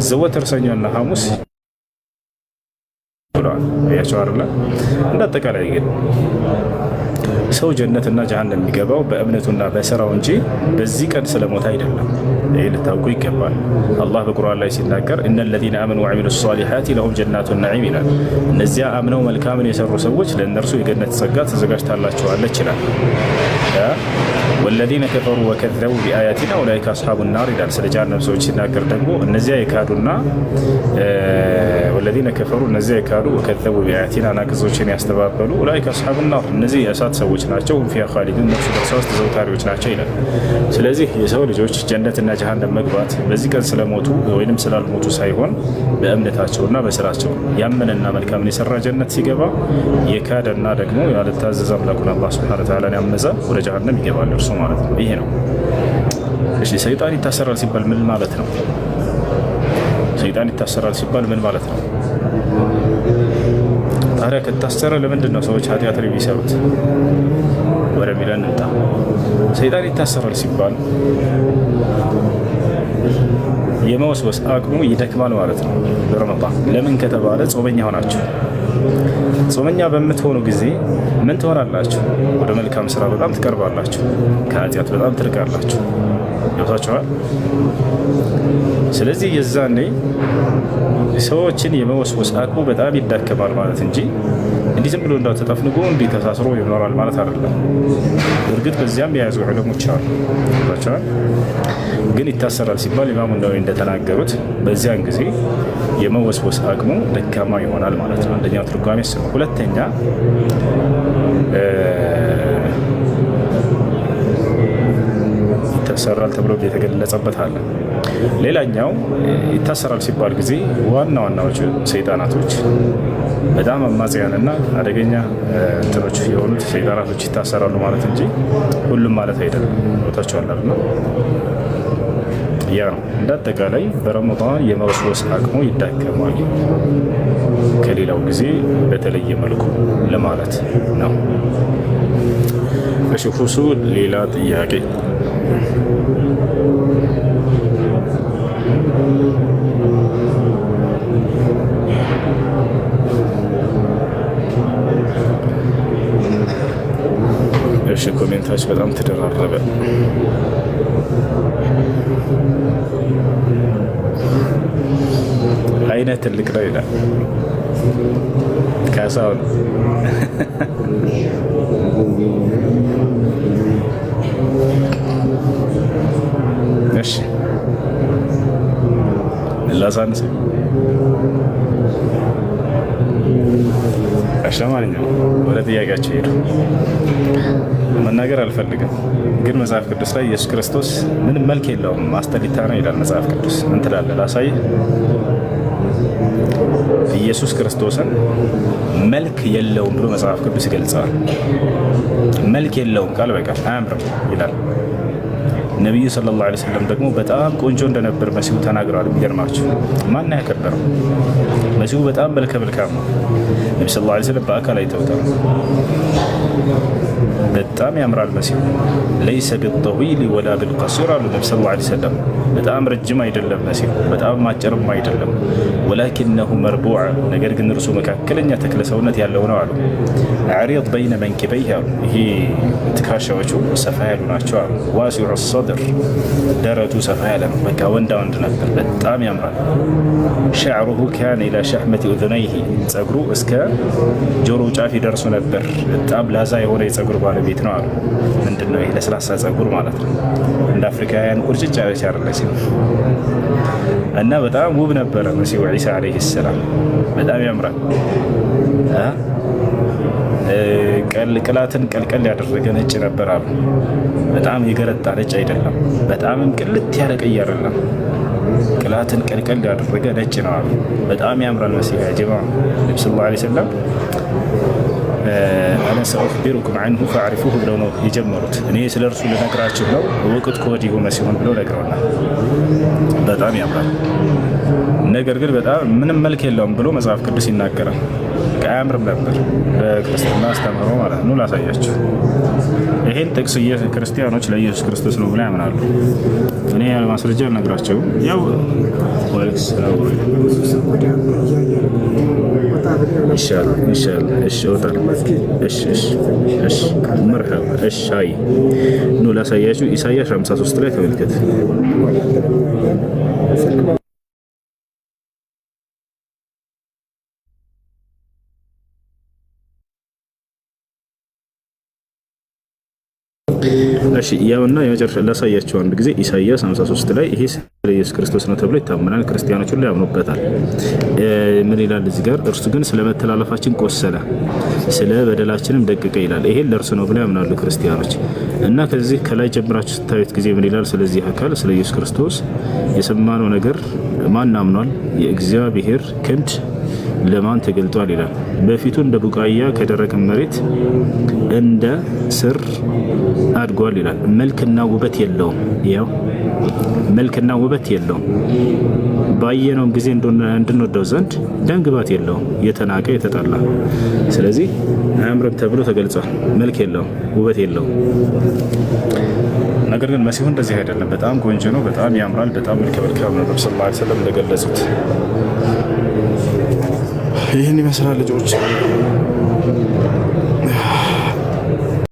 ዘወትር ሰኞና ሐሙስ ብለዋል። ያቻው አይደለ? እንደ አጠቃላይ ግን ሰው ጀነትና ጀሃነም የሚገባው በእምነቱና በስራው እንጂ በዚህ ቀን ስለሞተ አይደለም። ይሄ ልታውቁ ይገባል። አላህ በቁርአን ላይ ሲናገር እነል ለዚነ አመኑ ወዐሚሉ ሷሊሓቲ ለሁም ጀናቱ ነዒም ይላል። እነዚያ አምነው መልካምን የሰሩ ሰዎች ለእነርሱ የገነት ጸጋ ተዘጋጅታላቸዋለች ይላል። ወለዚነ ከፈሩ ወከዘቡ ቢአያቲና ኡላኢከ አስሓቡ ናር ይላል። ስለ ጀሃነም ሰዎች ሲናገር ደግሞ እነዚያ የካዱና ወለዚነ ከፈሩ እነዚያ የካዱ ወከዘቡ ቢአያቲና ናቅጾችን ያስተባበሉ ኡላኢከ አስሓቡ ናር እነዚህ የእሳት ሰዎች ናቸው። ፊሃ ኻሊዱን እነርሱ በእርሷ ውስጥ ዘውታሪዎች ናቸው ይላል። ስለዚህ የሰው ልጆች ጀነትና ጀሃነም መግባት በዚህ ቀን ስለሞቱ ወይንም ስላልሞቱ ሳይሆን በእምነታቸውና በስራቸው ያመነና መልካምን የሰራ ጀነት ሲገባ፣ የካደና ደግሞ ያልታዘዘ አምላኩን አላህ ሱብሓነሁ ወተዓላ ያመፀ ወደ ጀሃነም ይገባል እርሱ ማለት ነው። ይሄ ነው። እሺ ሰይጣን ይታሰራል ሲባል ምን ማለት ነው? ሰይጣን ይታሰራል ሲባል ምን ማለት ነው? ታዲያ ከታሰረ ለምንድን ነው ሰዎች ኃጢአት የሚሰሩት? ወደሚለን እንጣ። ሰይጣን ይታሰራል ሲባል የመወስወስ አቅሙ ይደክማል ማለት ነው በረመዳን። ለምን ከተባለ ጾመኛ ሆናችሁ። ጾመኛ በምትሆኑ ጊዜ ምን ትሆናላችሁ? ወደ መልካም ስራ በጣም ትቀርባላችሁ፣ ከኃጢአት በጣም ትርቃላችሁ። ይወታችኋል። ስለዚህ የዛኔ ሰዎችን የመወስወስ አቅሙ በጣም ይዳከማል ማለት እንጂ እንዲህ ዝም ብሎ እንዳው ተጠፍንጎ እንዲህ ተሳስሮ ይኖራል ማለት አይደለም። እርግጥ በዚያም የያዙ ዑለሞች አሉ። ይወታችኋል። ግን ይታሰራል ሲባል ኢማሙ ነወዊ እንደተናገሩት በዚያን ጊዜ የመወስወስ አቅሙ ደካማ ይሆናል ማለት ነው። አንደኛው ትርጓሜ እሱ ነው። ሁለተኛ ይታሰራል ተብሎ የተገለጸበት አለ። ሌላኛው ይታሰራል ሲባል ጊዜ ዋና ዋናዎቹ ሰይጣናቶች በጣም አማጽያንና አደገኛ እንትኖች የሆኑት ሰይጣናቶች ይታሰራሉ ማለት እንጂ ሁሉም ማለት አይደለም። ቦታቸዋል ነው። ያ ነው እንዳጠቃላይ በረመዳን የመወስወስ አቅሙ ይዳከማል ከሌላው ጊዜ በተለየ መልኩ ለማለት ነው። እሺ ሁሱ ሌላ ጥያቄ እሺ ኮሜንታች በጣም ተደራረበ። አይነ ትልቅ ነው ይላል ካሳውን። እሺ ላሳንስ አሸማኛው ወደ ጥያቄያቸው ሄዱ። መናገር አልፈልግም፣ ግን መጽሐፍ ቅዱስ ላይ ኢየሱስ ክርስቶስ ምንም መልክ የለውም ማስተሊታ ነው ይላል መጽሐፍ ቅዱስ። ምን ትላለህ? ላሳይህ። ኢየሱስ ክርስቶስን መልክ የለውም ብሎ መጽሐፍ ቅዱስ ይገልጸዋል። መልክ የለውም ቃል በቃል አያምርም ይላል። ነቢዩ ሰለላሁ ዐለይሂ ወሰለም ደግሞ በጣም ቆንጆ እንደነበር መሲሁ ተናግረዋል። የሚገርማችሁ ማን ያከበረው? መሲሁ በጣም መልከ መልካም ነው። ነቢ ሰለላሁ ዐለይሂ ወሰለም በአካል አይተውታል። በጣም ያምራል መሲሁ። ለይሰ ቢጠዊል ወላ ቢልቀሲር አሉ ነቢ ሰለላሁ ዐለይሂ ወሰለም። በጣም ረጅም አይደለም መሲሁ፣ በጣም ማጨርም አይደለም። ወላኪነሁ መርቡዕ፣ ነገር ግን እርሱ መካከለኛ ተክለ ሰውነት ያለው ነው አሉ። ዐሪድ በይነ መንኪበይህ አሉ፣ ይሄ ትከሻዎቹ ሰፋ ያሉ ናቸው አሉ። ዋሲዑ ሰድር፣ ደረቱ ሰፋ ያለ ነው። በቃ ወንዳ ወንድ ነበር፣ በጣም ያምራል። ሸዕሩሁ ካነ ኢላ ሸሕመቲ ኡዝነይህ፣ ጸጉሩ እስከ ጆሮ ጫፍ ይደርሱ ነበር። በጣም ላዛ የሆነ የጸጉር ባለቤት ነው አሉ። ምንድን ነው ይህ? ለስላሳ ጸጉር ማለት ነው። እንደ አፍሪካውያን ቁርጭጭ ያለች ያረለች እና በጣም ውብ ነበረ መሲሁ ዒሳ ዓለይሂ ሰላም። በጣም ያምራል። ቅላትን ቀልቀል ያደረገ ነጭ ነበር አሉ። በጣም የገረጣ ነጭ አይደለም፣ በጣምም ቅልት ያለ ቀይ አይደለም። ቅላትን ቀልቀል ያደረገ ነጭ ነው አሉ። በጣም ያምራል መሲሁ ያ ጀማዓ። ነብዩ ሰለላሁ ዐለይሂ ወሰለም አነ ሰኡኽቢሩኩም ዐንሁ ፈዕሪፉሁ ብለው ነው የጀመሩት። እኔ ስለ እርሱ ልነግራችሁ ነው እወቁት ከወዲሁ መሲሁን ብለው ነግረውናል። በጣም ያምራል። ነገር ግን በጣም ምንም መልክ የለውም ብሎ መጽሐፍ ቅዱስ ይናገራል። አያምርም ነበር በክርስትና አስተምህሮ ማለት ነው። ላሳያችሁ። ይሄን ጥቅስ ክርስቲያኖች ለኢየሱስ ክርስቶስ ነው ብለው ያምናሉ። እኔ ያለ ማስረጃ አልነግራቸውም። ያው ኢንሻአላህ እሺ ወጣል እሺ መርሐባ እሺ አይ ኑ ላሳያችሁ። ኢሳይያስ 53 ላይ ተመልከት። እሺ ያውና የመጨረሻ ላሳያችሁ አንድ ጊዜ ኢሳይያስ 53 ላይ ይሄ ስለ ኢየሱስ ክርስቶስ ነው ተብሎ ይታመናል። ክርስቲያኖች ሁሉ ያምኑበታል። ምን ይላል እዚህ ጋር? እርሱ ግን ስለ መተላለፋችን ቆሰለ፣ ስለ በደላችንም ደቀቀ ይላል። ይሄ ለእርሱ ነው ብለው ያምናሉ ክርስቲያኖች። እና ከዚህ ከላይ ጀምራችሁ ስታዩት ጊዜ ምን ይላል? ስለዚህ አካል ስለ ኢየሱስ ክርስቶስ የሰማነው ነገር ማን አምኗል? የእግዚአብሔር ክንድ ለማን ተገልጧል ይላል። በፊቱ እንደ ቡቃያ ከደረቅ መሬት እንደ ስር አድጓል ይላል። መልክና ውበት የለውም። ያው መልክና ውበት የለውም። ባየነውም ጊዜ እንድንወደው ዘንድ ደንግባት የለውም። የተናቀ የተጠላ። ስለዚህ አያምርም ተብሎ ተገልጿል። መልክ የለውም፣ ውበት የለውም። ነገር ግን መሲሁ እንደዚህ አይደለም። በጣም ቆንጆ ነው፣ በጣም ያምራል፣ በጣም መልከ መልካም ነው። ነብዩ ሰለላሁ ዐለይሂ ወሰለም እንደገለጹት ይህን ይመስላል ልጆች።